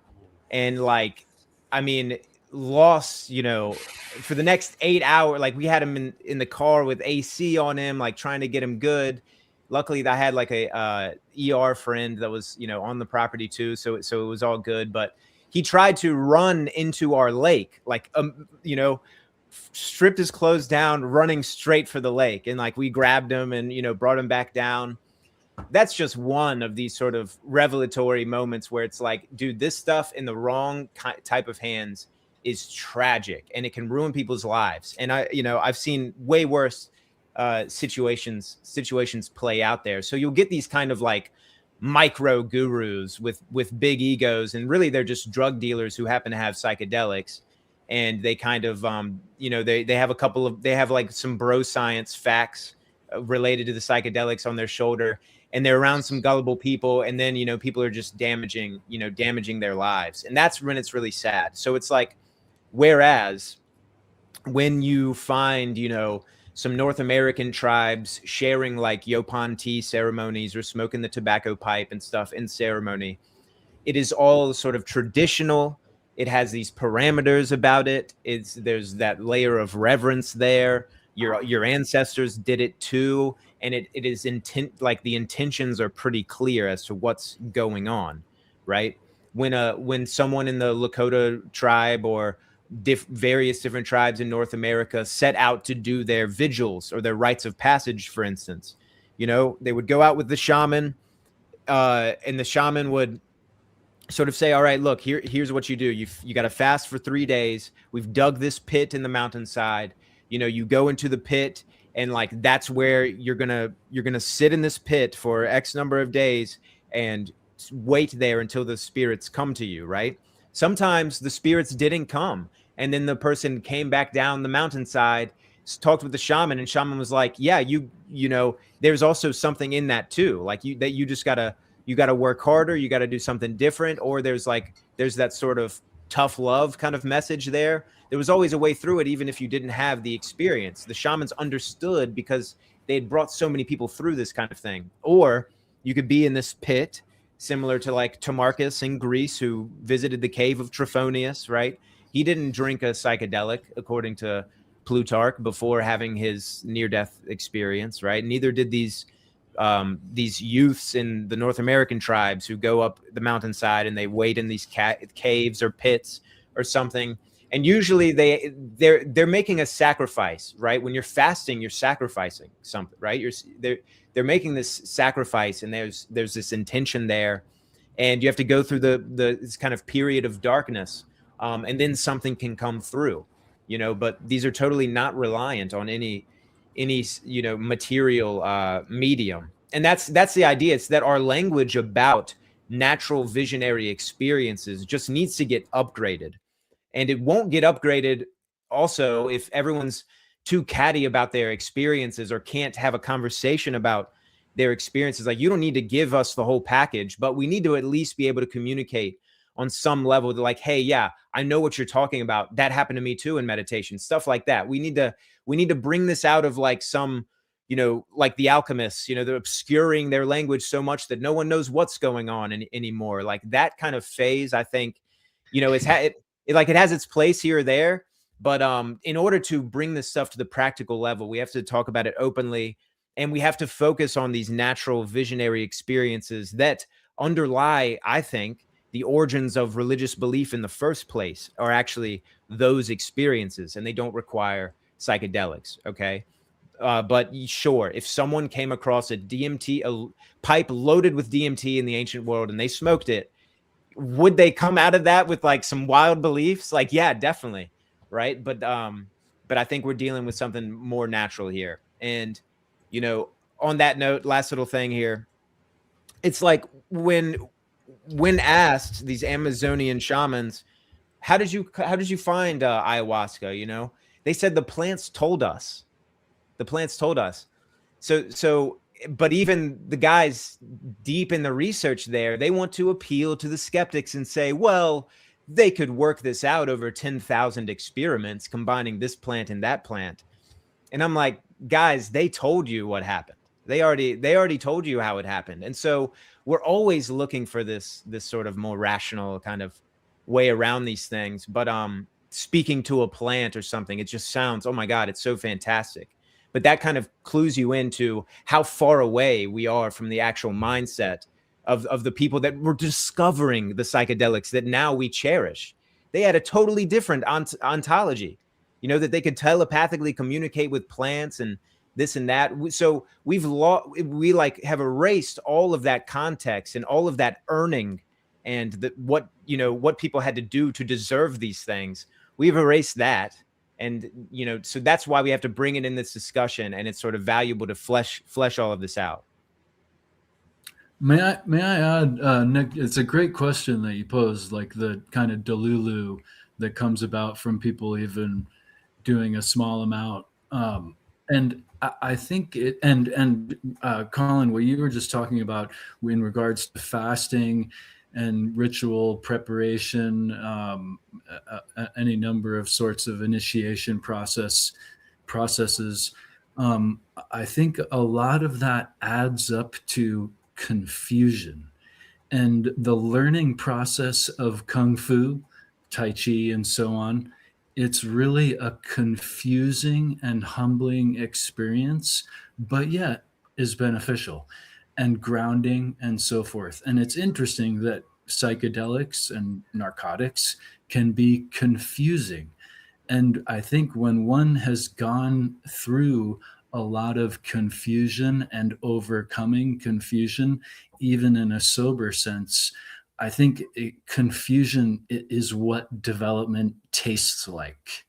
and like, I mean, lost, you know, for the next 8 hours. Like we had him in the car with AC on him, like trying to get him good. Luckily I had like a ER friend that was, you know, on the property too, so it was all good. But he tried to run into our lake, like you know, stripped his clothes down, running straight for the lake, and like we grabbed him and, you know, brought him back down. That's just one of these sort of revelatory moments where it's like, dude, this stuff in the wrong type of hands is tragic, and it can ruin people's lives. And I've seen way worse situations play out there. So you'll get these kind of like micro gurus with big egos, and really they're just drug dealers who happen to have psychedelics. And they kind of, you know, they have like some bro science facts related to the psychedelics on their shoulder, and they're around some gullible people. And then, you know, people are just damaging their lives. And that's when it's really sad. So it's like, whereas when you find, you know, some North American tribes sharing like Yopan tea ceremonies or smoking the tobacco pipe and stuff in ceremony, it is all sort of traditional. It has these parameters about it. There's that layer of reverence there. Your ancestors did it too, and it is intent. Like the intentions are pretty clear as to what's going on, right? When someone in the Lakota tribe or various different tribes in North America set out to do their vigils or their rites of passage, for instance, you know, they would go out with the shaman, and the shaman would sort of say, all right, look, here's what you do. You got to fast for 3 days. We've dug this pit in the mountainside. You know, you go into the pit, and like, that's where you're going to sit in this pit for X number of days and wait there until the spirits come to you. Right. Sometimes the spirits didn't come, and then the person came back down the mountainside. talked with the shaman, and shaman was like, yeah, you know, there's also something in that too. Like you just gotta work harder. You got to do something different. Or there's that sort of tough love kind of message there. There was always a way through it, even if you didn't have the experience. The shamans understood because they had brought so many people through this kind of thing. Or you could be in this pit, similar to like Timarchus in Greece, who visited the cave of Trophonius, right? He didn't drink a psychedelic, according to Plutarch, before having his near-death experience, right? Neither did these youths in the North American tribes who go up the mountainside and they wait in these caves or pits or something. And usually they're making a sacrifice, right? When you're fasting, you're sacrificing something, right? They're making this sacrifice, and there's this intention there, and you have to go through this kind of period of darkness, and then something can come through, you know. But these are totally not reliant on any you know, material medium. And that's the idea. It's that our language about natural visionary experiences just needs to get upgraded. And it won't get upgraded also if everyone's too catty about their experiences or can't have a conversation about their experiences. Like, you don't need to give us the whole package, but we need to at least be able to communicate on some level. Like, hey, yeah, I know what you're talking about. That happened to me too in meditation, stuff like that. We need to bring this out of like some, you know, like the alchemists, you know, they're obscuring their language so much that no one knows what's going on anymore. Like that kind of phase, I think, you know, it has its place here or there, but in order to bring this stuff to the practical level, we have to talk about it openly, and we have to focus on these natural visionary experiences that underlie, I think, the origins of religious belief in the first place are actually those experiences, and they don't require psychedelics. Okay. But sure, if someone came across a pipe loaded with DMT in the ancient world and they smoked it, would they come out of that with like some wild beliefs? Like, yeah, definitely. Right. But I think we're dealing with something more natural here. And, you know, on that note, last little thing here, it's like when asked, these Amazonian shamans, how did you find ayahuasca? You know, they said the plants told us. So, but even the guys deep in the research there, they want to appeal to the skeptics and say, well, they could work this out over 10,000 experiments, combining this plant and that plant. And I'm like, guys, they told you what happened. They already told you how it happened. And so we're always looking for this sort of more rational kind of way around these things. But speaking to a plant or something, it just sounds, oh my God, it's so fantastic. But that kind of clues you into how far away we are from the actual mindset of the people that were discovering the psychedelics that now we cherish. They had a totally different ontology, you know, that they could telepathically communicate with plants and this and that. So we like have erased all of that context and all of that earning and what people had to do to deserve these things. We've erased that. And, you know, so that's why we have to bring it in this discussion, and it's sort of valuable to flesh all of this out. May I add, Nick, it's a great question that you posed, like the kind of delulu that comes about from people even doing a small amount. And I think it, and Collin, what you were just talking about in regards to fasting and ritual preparation, any number of sorts of initiation processes. I think a lot of that adds up to confusion, and the learning process of Kung Fu, Tai Chi, and so on. It's really a confusing and humbling experience, but yet is beneficial and grounding and so forth. And it's interesting that psychedelics and narcotics can be confusing. And I think when one has gone through a lot of confusion and overcoming confusion, even in a sober sense, I think confusion is what development tastes like,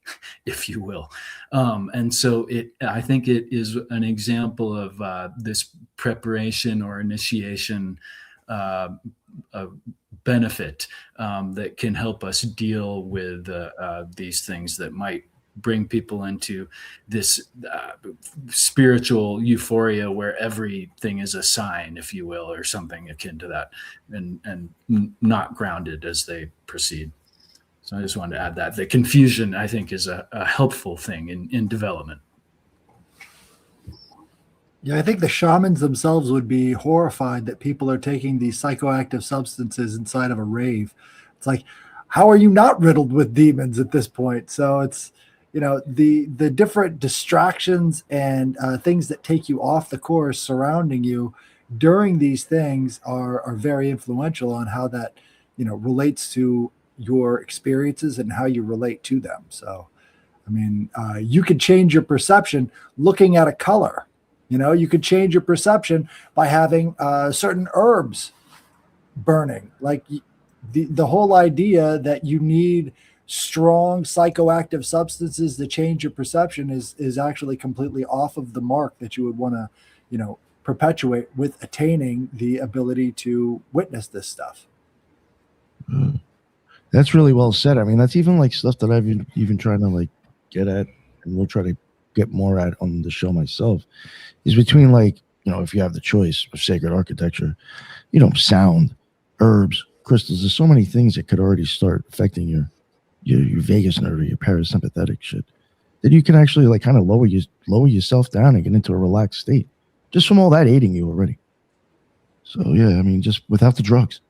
if you will. And so I think it is an example of this preparation or initiation benefit that can help us deal with these things that might bring people into this spiritual euphoria where everything is a sign, if you will, or something akin to that, and not grounded as they proceed. So I just wanted to add that the confusion, I think, is a helpful thing in development. Yeah, I think the shamans themselves would be horrified that people are taking these psychoactive substances inside of a rave. It's like, how are you not riddled with demons at this point? So it's, the different distractions and things that take you off the course surrounding you during these things are very influential on how that, relates to your experiences and how you relate to them. So, I mean, you could change your perception looking at a color. You could change your perception by having certain herbs burning. Like the whole idea that you need strong psychoactive substances to change your perception is actually completely off of the mark that you would want to, perpetuate with attaining the ability to witness this stuff. That's really well said. I mean, that's even like stuff that I've even trying to like get at, and we'll try to get more at on the show myself, is between like, if you have the choice of sacred architecture, sound, herbs, crystals, there's so many things that could already start affecting your vagus nerve or your parasympathetic shit, that you can actually like kind of lower yourself down and get into a relaxed state just from all that aiding you already. So yeah, I mean, just without the drugs.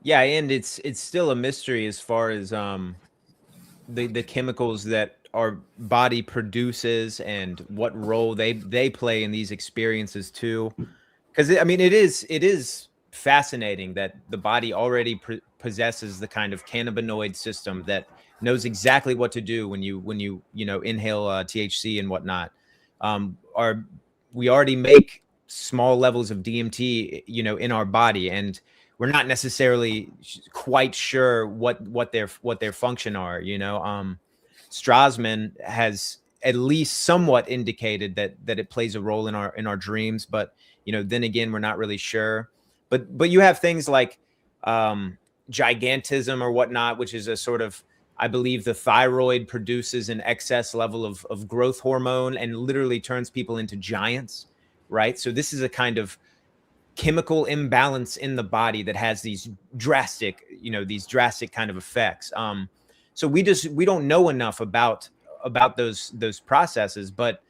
Yeah, and it's still a mystery as far as the chemicals that our body produces and what role they play in these experiences too. Because I mean, it is fascinating that the body already possesses the kind of cannabinoid system that knows exactly what to do when you inhale THC and whatnot. We already make small levels of DMT in our body, and we're not necessarily quite sure what their function are. Strassman has at least somewhat indicated that it plays a role in our dreams, but then again, we're not really sure. But you have things like gigantism or whatnot, which is a sort of, I believe the thyroid produces an excess level of growth hormone and literally turns people into giants, right? So this is a kind of chemical imbalance in the body that has these drastic kind of effects. So we don't know enough about those processes, but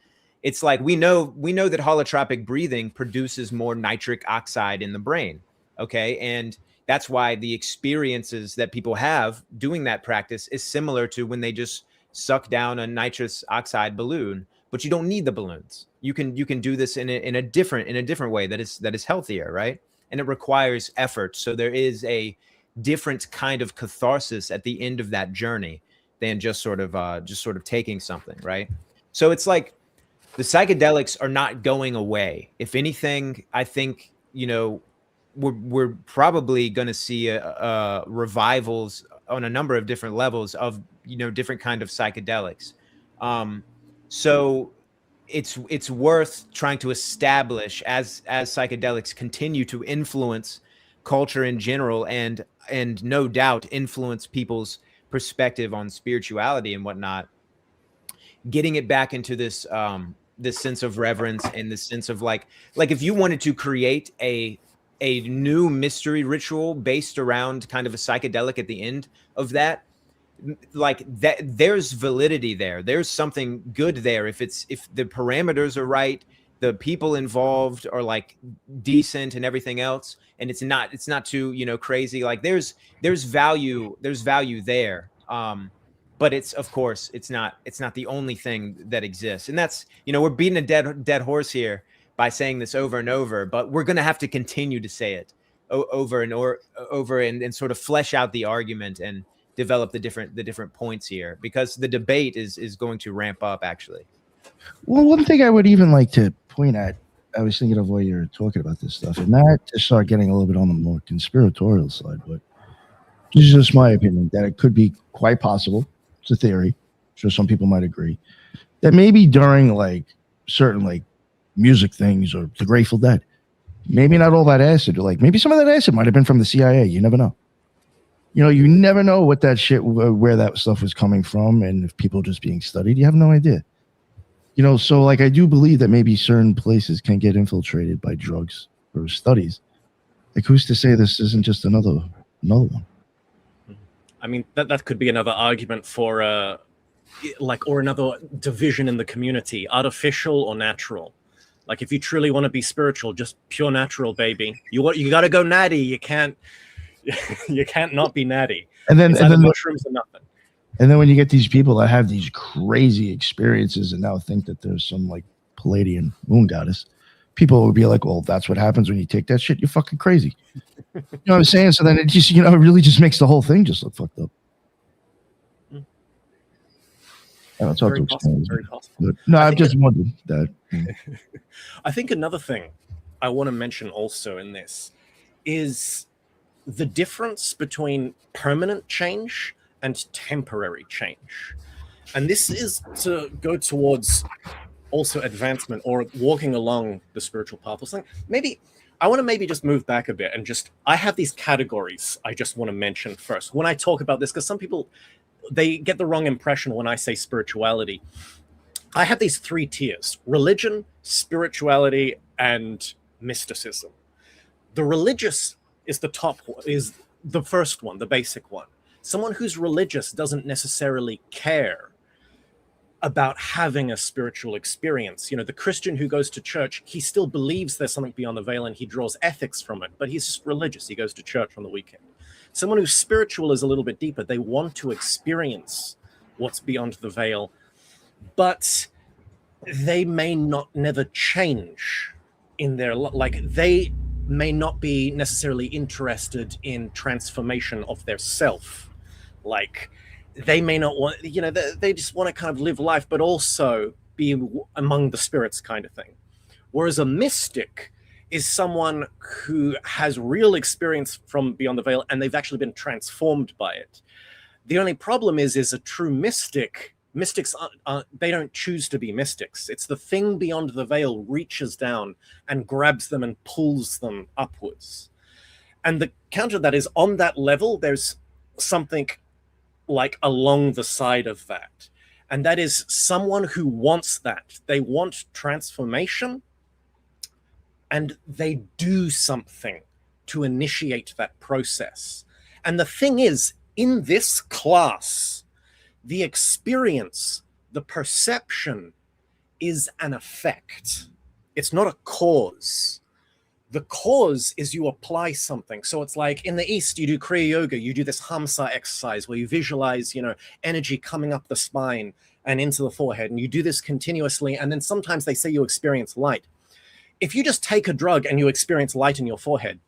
it's like we know that holotropic breathing produces more nitric oxide in the brain. Okay. And that's why the experiences that people have doing that practice is similar to when they just suck down a nitrous oxide balloon, but you don't need the balloons. You can do this in a different way that is healthier, right? And it requires effort. So there is a different kind of catharsis at the end of that journey than just sort of taking something, right? So it's like the psychedelics are not going away. If anything, I think, we're probably going to see revivals on a number of different levels of, different kind of psychedelics. So it's worth trying to establish as psychedelics continue to influence culture in general and no doubt influence people's perspective on spirituality and whatnot, getting it back into this sense of reverence and this sense of like if you wanted to create a new mystery ritual based around kind of a psychedelic at the end of that, like that, there's validity there. There's something good there. If the parameters are right, the people involved are like decent and everything else, and it's not too, crazy. Like there's value there. But it's, of course, it's not the only thing that exists. And that's, we're beating a dead horse here by saying this over and over, but we're going to have to continue to say it over and sort of flesh out the argument and develop the different points here, because the debate is going to ramp up, actually. Well, one thing I would even like to point at, I was thinking of while you're talking about this stuff, and that to start getting a little bit on the more conspiratorial side, but this is just my opinion, that it could be quite possible. It's a theory. I'm sure some people might agree that maybe during like certain like music things or the Grateful Dead, maybe not all that acid, or like maybe some of that acid might have been from the CIA. You never know. You know, you never know what that shit, where that stuff was coming from, and if people just being studied, you have no idea. You know, so like I do believe that maybe certain places can get infiltrated by drugs or studies. Like, who's to say this isn't just another one? I mean, that could be another argument for or another division in the community, artificial or natural. Like, if you truly want to be spiritual, just pure natural, baby. You got to go natty. You can't not be natty. And then mushrooms or nothing. And then when you get these people that have these crazy experiences and now think that there's some like Palladian moon goddess, people would be like, well, that's what happens when you take that shit. You're fucking crazy. You know what I'm saying? So then it just, it really just makes the whole thing just look fucked up. It's very possible. Very possible. But, no, I've just wondered that. I think another thing I want to mention also in this is the difference between permanent change and temporary change. And this is to go towards also advancement or walking along the spiritual path or something. Maybe I want to just move back a bit and I have these categories I just want to mention first when I talk about this, because some people, they get the wrong impression when I say spirituality. I have these 3 tiers: religion, spirituality, and mysticism. The religious is is the first one, the basic one. Someone who's religious doesn't necessarily care about having a spiritual experience. The Christian who goes to church, he still believes there's something beyond the veil and he draws ethics from it, but he's just religious. He goes to church on the weekend. Someone who's spiritual is a little bit deeper. They want to experience what's beyond the veil, but they may never change in their they may not be necessarily interested in transformation of their self. Like, they may not want, they just want to kind of live life, but also be among the spirits kind of thing. Whereas a mystic is someone who has real experience from beyond the veil and they've actually been transformed by it. The only problem is a true mystic, mystics, they don't choose to be mystics. It's the thing beyond the veil reaches down and grabs them and pulls them upwards. And the counter to that is, on that level, there's something like along the side of that. And that is someone who wants that. They want transformation and they do something to initiate that process. And the thing is, in this class, the experience, the perception is an effect. It's not a cause. The cause is you apply something. So it's like in the East, you do Kriya Yoga, you do this Hamsa exercise where you visualize, energy coming up the spine and into the forehead. And you do this continuously. And then sometimes they say you experience light. If you just take a drug and you experience light in your forehead,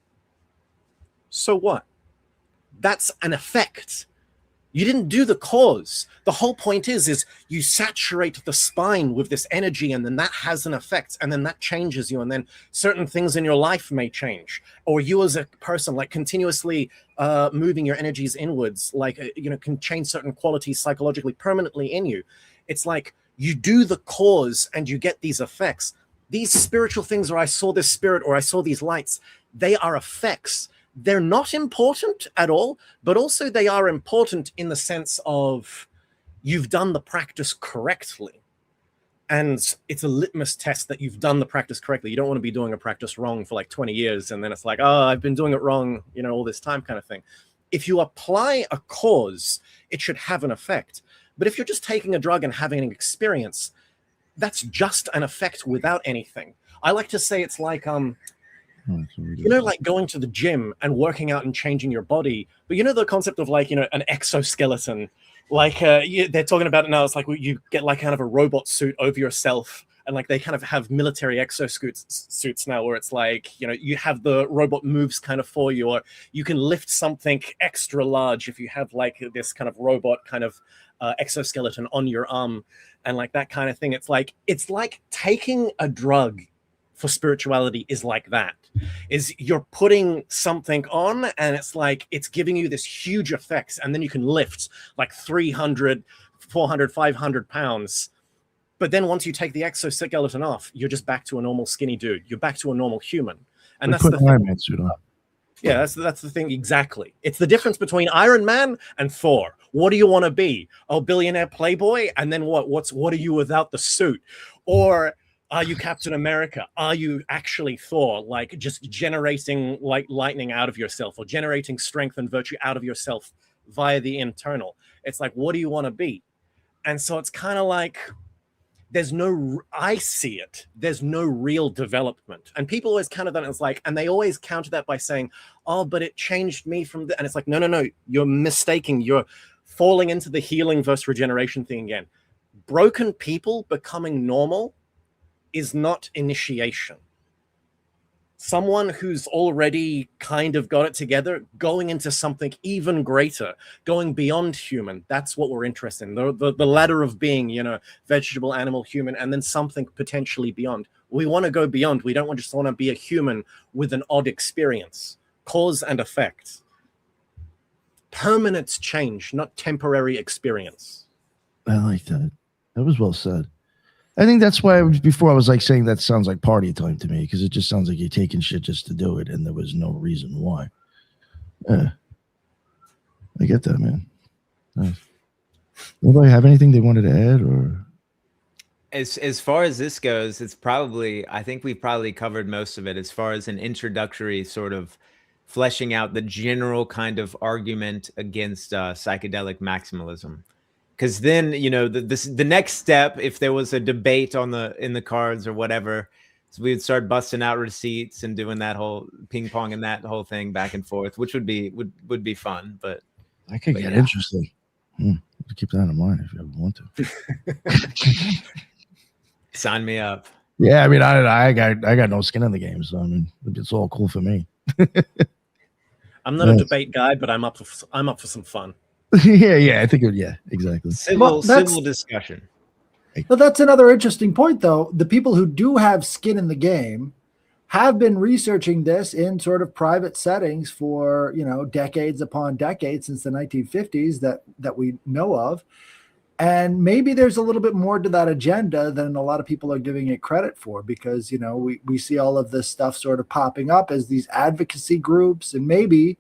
so what? That's an effect. You didn't do the cause. The whole point is you saturate the spine with this energy, and then that has an effect, and then that changes you, and then certain things in your life may change. Or you as a person, like continuously moving your energies inwards, can change certain qualities psychologically permanently in you. It's like you do the cause and you get these effects. These spiritual things, or I saw this spirit, or I saw these lights, they are effects. They're not important at all, but also they are important in the sense of you've done the practice correctly. And it's a litmus test that you've done the practice correctly. You don't want to be doing a practice wrong for like 20 years. And then it's like, oh, I've been doing it wrong, all this time kind of thing. If you apply a cause, it should have an effect. But if you're just taking a drug and having an experience, that's just an effect without anything. I like to say it's like, like going to the gym and working out and changing your body. But the concept of an exoskeleton, they're talking about it now. It's like you get kind of a robot suit over yourself. And they kind of have military exosuits now where it's you have the robot moves kind of for you, or you can lift something extra large if you have this kind of robot kind of exoskeleton on your arm and that kind of thing. It's like taking a drug for spirituality is like that. Is you're putting something on and it's giving you this huge effects, and then you can lift 300, 400, 500 pounds. But then once you take the exoskeleton off, you're just back to a normal skinny dude. You're back to a normal human. And that's the thing. Iron Man suit on. Yeah, that's the thing exactly. It's the difference between Iron Man and Thor. What do you want to be? Oh, billionaire playboy, and then what? What are you without the suit? Or are you Captain America? Are you actually Thor, like just generating like lightning out of yourself, or generating strength and virtue out of yourself via the internal? It's like, what do you want to be? And so it's kind of like I see it, there's no real development. And people always counter that, and it's like, and they always counter that by saying, oh, but it changed me from the, and it's like, no, you're mistaking. You're falling into the healing versus regeneration thing again. Broken people becoming normal is not initiation. Someone who's already kind of got it together, going into something even greater, going beyond human. That's what we're interested in. The ladder of being, you know, vegetable, animal, human, and then something potentially beyond. We want to go beyond. We don't just want to be a human with an odd experience. Cause and effect. Permanent change, not temporary experience. I like that. That was well said. I think that's why before I was like saying that sounds like party time to me, because it just sounds like you're taking shit just to do it, and there was no reason why. Yeah, I get that, man. Nice. Anybody have anything they wanted to add, or? As far as this goes, it's probably, I think we probably covered most of it as far as an introductory sort of fleshing out the general kind of argument against psychedelic maximalism. Because then, you know, the next step, if there was a debate in the cards or whatever, so we would start busting out receipts and doing that whole ping pong and that whole thing back and forth, which would be fun. But that could get interesting. Keep that in mind if you ever want to. Sign me up. Yeah, I mean, I got no skin in the game, so I mean, it's all cool for me. I'm not a debate guy, but I'm up for some fun. yeah, I think exactly. Civil discussion. But that's another interesting point, though. The people who do have skin in the game have been researching this in sort of private settings for, you know, decades upon decades since the 1950s that we know of. And maybe there's a little bit more to that agenda than a lot of people are giving it credit for, because, you know, we see all of this stuff sort of popping up as these advocacy groups, and maybe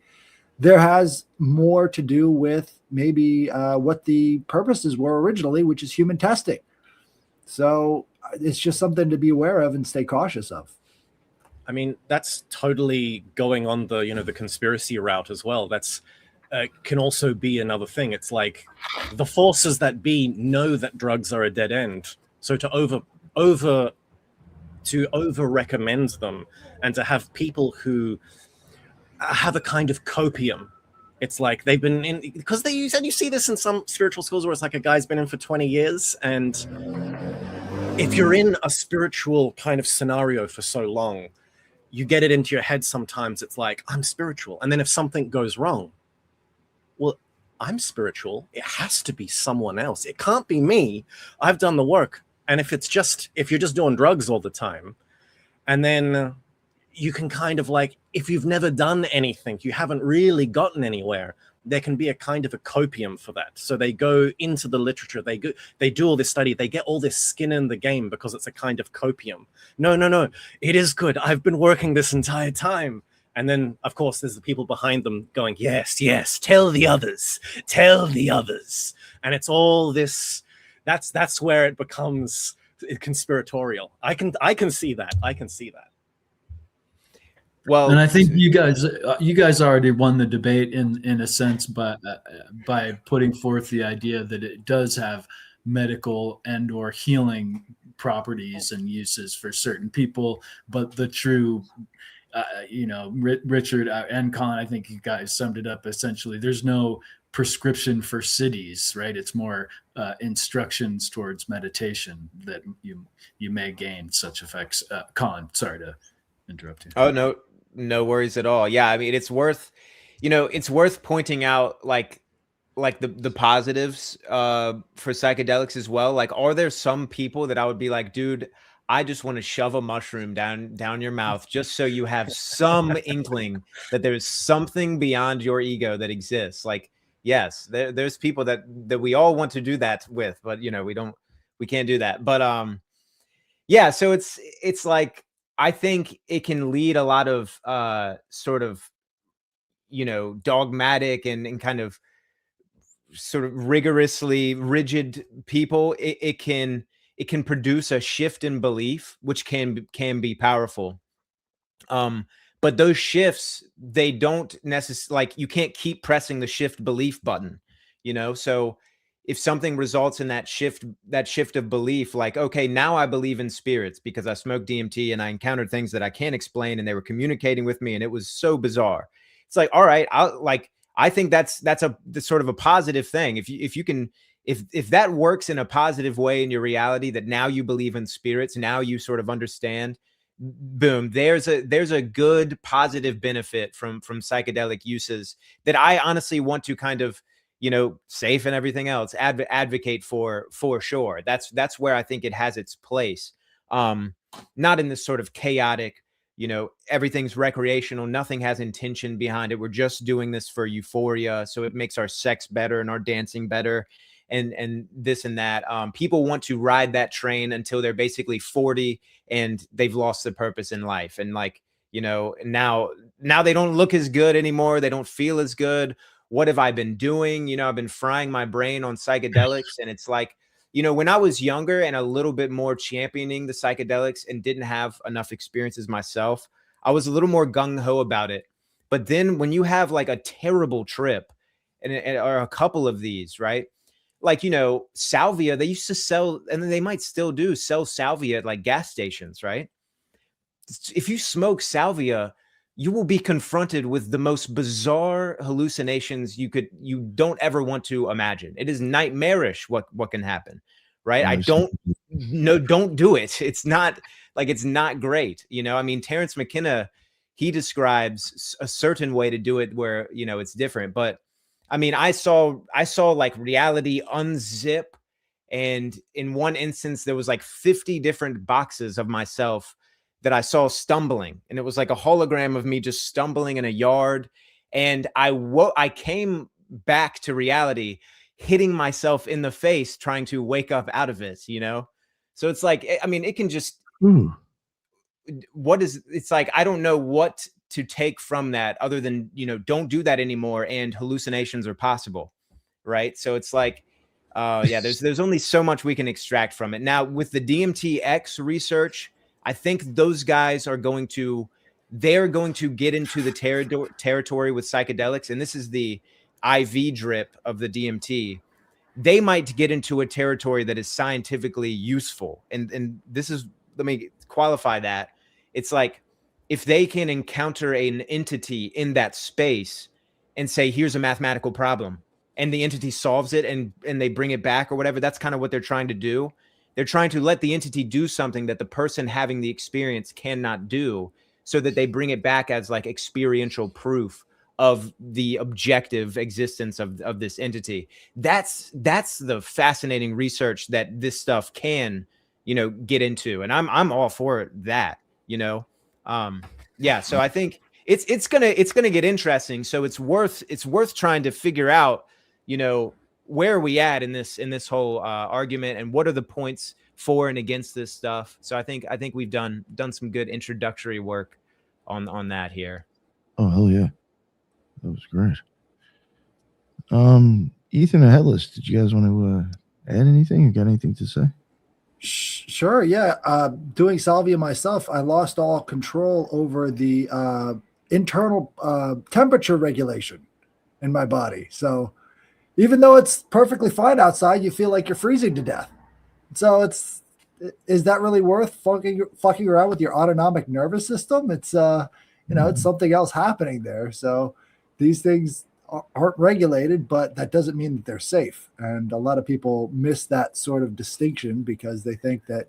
there has more to do with maybe what the purposes were originally, which is human testing. So it's just something to be aware of and stay cautious of. I mean, that's totally going on the, you know, the conspiracy route as well. That's can also be another thing. It's like the forces that be know that drugs are a dead end. So to over recommend them, and to have people who have a kind of copium. It's like they've been in, because you see this in some spiritual schools where it's like a guy's been in for 20 years. And if you're in a spiritual kind of scenario for so long, you get it into your head sometimes. It's like, I'm spiritual. And then if something goes wrong, well, I'm spiritual. It has to be someone else. It can't be me. I've done the work. And if you're just doing drugs all the time, and then you can kind of like, if you've never done anything, you haven't really gotten anywhere, there can be a kind of a copium for that. So they go into the literature, they do all this study, they get all this skin in the game because it's a kind of copium. No, it is good. I've been working this entire time. And then, of course, there's the people behind them going, yes, tell the others. And it's all this, that's where it becomes conspiratorial. I can see that. Well, and I think you guys already won the debate in a sense by putting forth the idea that it does have medical and or healing properties and uses for certain people, but the true, Richard and Collin, I think you guys summed it up essentially. There's no prescription for cities, right? It's more instructions towards meditation that you may gain such effects. Collin, sorry to interrupt you. Oh, no worries at all. Yeah, I mean, it's worth pointing out like the positives for psychedelics as well. Like, are there some people that I would be like, dude, I just want to shove a mushroom down your mouth just so you have some inkling that there's something beyond your ego that exists. Like, yes, there's people that we all want to do that with, but you know, we can't do that. But yeah, so it's like, I think it can lead a lot of sort of dogmatic and kind of sort of rigorously rigid people, it can produce a shift in belief, which can be powerful. But those shifts, they don't necessarily, like, you can't keep pressing the shift belief button, so if something results in that shift of belief, like, okay, now I believe in spirits because I smoked DMT and I encountered things that I can't explain and they were communicating with me and it was so bizarre. It's like, all right, I think that's sort of a positive thing. If that works in a positive way in your reality, that now you believe in spirits, now you sort of understand, boom, there's a good positive benefit from psychedelic uses that I honestly want to kind of, safe and everything else, advocate for sure. That's where I think it has its place. Not in this sort of chaotic, everything's recreational, nothing has intention behind it. We're just doing this for euphoria, so it makes our sex better and our dancing better, and this and that. People want to ride that train until they're basically 40 and they've lost the purpose in life. And now they don't look as good anymore. They don't feel as good. What have I been doing? I've been frying my brain on psychedelics. And it's like, when I was younger and a little bit more championing the psychedelics and didn't have enough experiences myself, I was a little more gung-ho about it. But then when you have like a terrible trip or a couple of these, right? Like, salvia, they used to sell, and they might still sell salvia at like gas stations, right? If you smoke salvia, you will be confronted with the most bizarre hallucinations you don't ever want to imagine. It is nightmarish what can happen, right? Don't do it. It's not great. I mean, Terrence McKenna, he describes a certain way to do it where, it's different. But I mean, I saw like reality unzip. And in one instance, there was like 50 different boxes of myself that I saw stumbling. And it was like a hologram of me just stumbling in a yard. And I came back to reality, hitting myself in the face, trying to wake up out of it, So it's like, I mean, it can just, it's like, I don't know what to take from that other than, don't do that anymore. And hallucinations are possible. Right. So it's like, there's only so much we can extract from it. Now with the DMT-X research, I think those guys they're going to get into the territory with psychedelics. And this is the IV drip of the DMT. They might get into a territory that is scientifically useful. And this is, let me qualify that. It's like, if they can encounter an entity in that space and say, here's a mathematical problem, and the entity solves it and they bring it back or whatever, that's kind of what they're trying to do. They're trying to let the entity do something that the person having the experience cannot do, so that they bring it back as like experiential proof of the objective existence of this entity. That's the fascinating research that this stuff can, get into. And I'm all for that, So I think it's gonna get interesting. So it's worth trying to figure out, where are we at in this whole argument, and what are the points for and against this stuff. So I think we've done some good introductory work on that here. Oh, hell yeah, that was great. Ethan and Headless, did you guys want to add anything? You got anything to say? Sure, yeah. Doing salvia myself, I lost all control over the internal temperature regulation in my body. So even though it's perfectly fine outside, you feel like you're freezing to death. So is that really worth fucking around with your autonomic nervous system? It's it's something else happening there. So these things aren't regulated, but that doesn't mean that they're safe. And a lot of people miss that sort of distinction because they think that,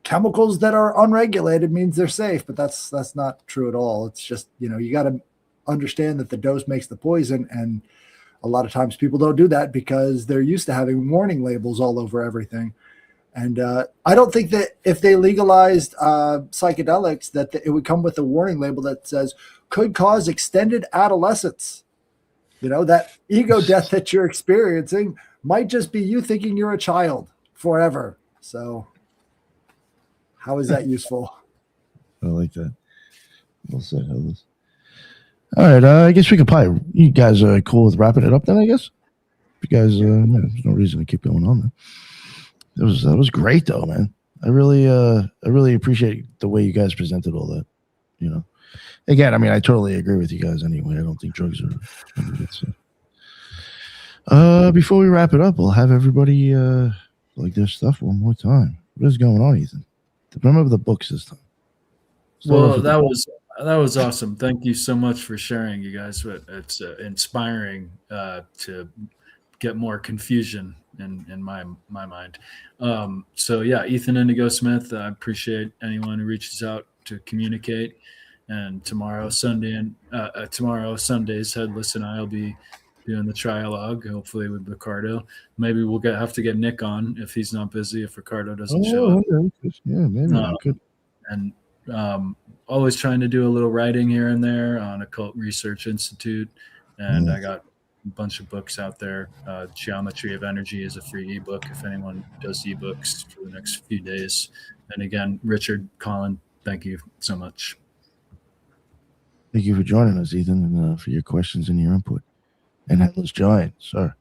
chemicals that are unregulated means they're safe, but that's not true at all. It's just, you got to understand that the dose makes the poison. And a lot of times people don't do that because they're used to having warning labels all over everything. And I don't think that if they legalized psychedelics, that it would come with a warning label that says could cause extended adolescence. That ego death that you're experiencing might just be you thinking you're a child forever. So how is that useful? I like that. Well said, Headless. All right. I guess we could probably. You guys are cool with wrapping it up then. I guess. You guys, yeah, there's no reason to keep going on. Then. That was great though, man. I really appreciate the way you guys presented all that. You know. Again, I mean, I totally agree with you guys. Anyway, I don't think drugs are. Before we wrap it up, we'll have everybody like their stuff one more time. What is going on, Ethan? Remember the books this time. Well, that was awesome. Thank you so much for sharing, you guys. It's inspiring to get more confusion in my mind. So yeah, Ethan Indigo Smith. I appreciate anyone who reaches out to communicate. And tomorrow, Sunday's Headless and I'll be doing the trialogue, hopefully with Ricardo. Maybe we'll have to get Nick on if he's not busy, if Ricardo doesn't show up. Okay. Yeah, maybe I could. And always trying to do a little writing here and there on Occult Research Institute. And I got a bunch of books out there. Geometry of Energy is a free ebook if anyone does ebooks for the next few days. And again, Richard, Collin, thank you so much. Thank you for joining us, Ethan, and for your questions and your input. And Headless Giant, sir.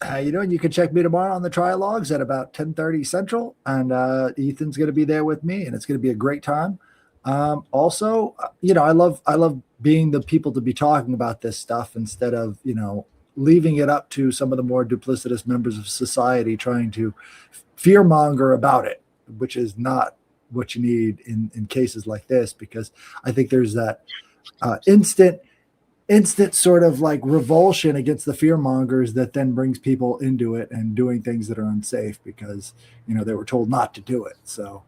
How you doing? You can check me tomorrow on the trialogues at about 10:30 Central, and Ethan's going to be there with me, and it's going to be a great time. Also, I love being the people to be talking about this stuff instead of leaving it up to some of the more duplicitous members of society trying to fearmonger about it, which is not what you need in cases like this, because I think there's that instant sort of like revulsion against the fear mongers that then brings people into it and doing things that are unsafe because they were told not to do it. So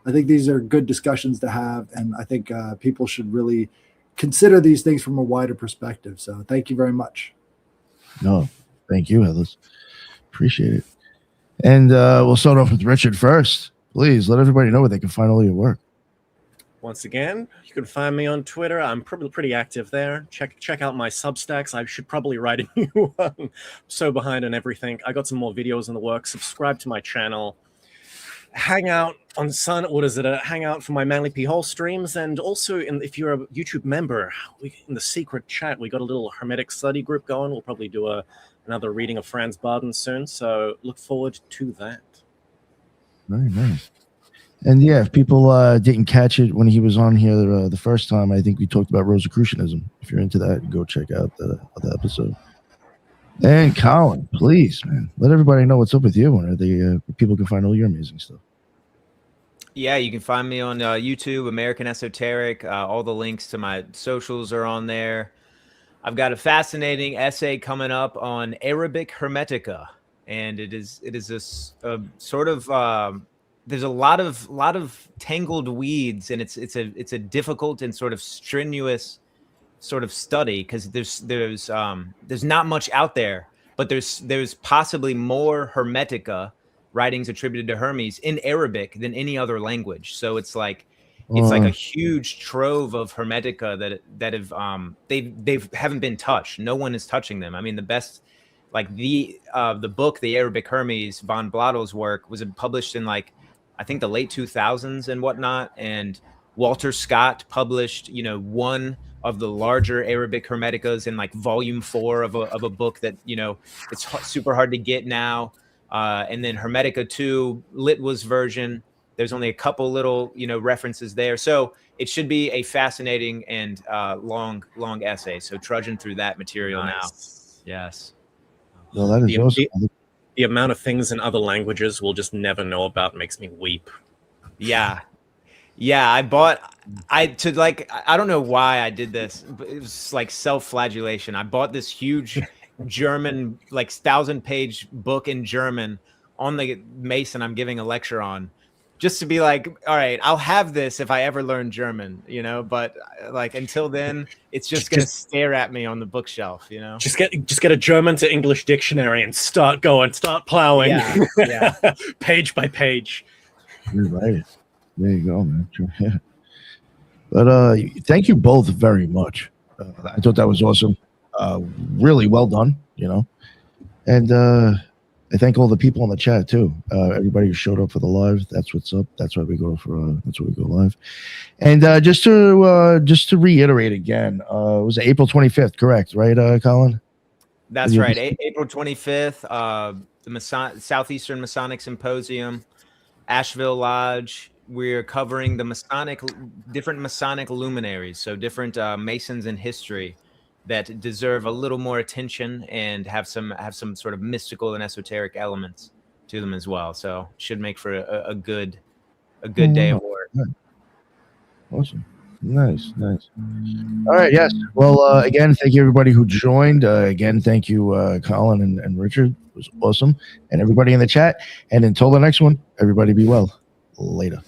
I think these are good discussions to have, and I think people should really consider these things from a wider perspective. So thank you very much. No, thank you, Headless. Appreciate it. And we'll start off with Richard first. Please let everybody know where they can find all your work. Once again, you can find me on Twitter. I'm pretty active there. Check out my Substacks. I should probably write a new one. I'm so behind on everything. I got some more videos in the works. Subscribe to my channel. Hang out on hang out for my Manly P. Hole streams. And also, if you're a YouTube member, in the secret chat, we got a little Hermetic study group going. We'll probably do another reading of Franz Barden soon. So look forward to that. Very nice. And yeah, if people didn't catch it when he was on here the first time, I think we talked about Rosicrucianism. If you're into that, go check out the episode. And Collin, please, man, let everybody know what's up with you and people can find all your amazing stuff. Yeah, you can find me on YouTube, American Esoteric. All the links to my socials are on there. I've got a fascinating essay coming up on Arabic Hermetica. And it is a sort of there's a lot of tangled weeds, and it's a difficult and sort of strenuous sort of study because there's not much out there, but there's possibly more Hermetica writings attributed to Hermes in Arabic than any other language. So it's like a huge trove of Hermetica that have they haven't been touched. No one is touching them. I mean, the best. Like the book, The Arabic Hermes, von Blotto's work was published in I think the late 2000s and whatnot. And Walter Scott published, one of the larger Arabic Hermeticas in volume 4 of a book that, it's super hard to get now. And then Hermetica 2, Litwa's version, there's only a couple little, references there. So it should be a fascinating and long essay. So trudging through that material now. Yes. Well, that is awesome. The amount of things in other languages we'll just never know about makes me weep. Yeah. I don't know why I did this, but it was like self-flagellation. I bought this huge German, 1,000-page book in German on the Mason I'm giving a lecture on, just to be like, all right, I'll have this if I ever learn German, but until then, it's just going to stare at me on the bookshelf, Just get a German to English dictionary and start plowing. Yeah. Page by page. You're right. There you go, man. Yeah. But thank you both very much. I thought that was awesome. Really well done, And I thank all the people in the chat too. Everybody who showed up for the live. That's what's up. That's why we go live. And just to reiterate again, it was April 25th, correct? Right, Colin? That's right. April 25th, the Southeastern Masonic Symposium, Asheville Lodge. We're covering the different Masonic luminaries, so different Masons in history that deserve a little more attention and have some sort of mystical and esoteric elements to them as well. So should make for a good day of work. Awesome. Nice. All right. Yes. Well, again, thank you everybody who joined. Again, thank you, Colin and Richard. It was awesome. And everybody in the chat. And until the next one, everybody be well. Later.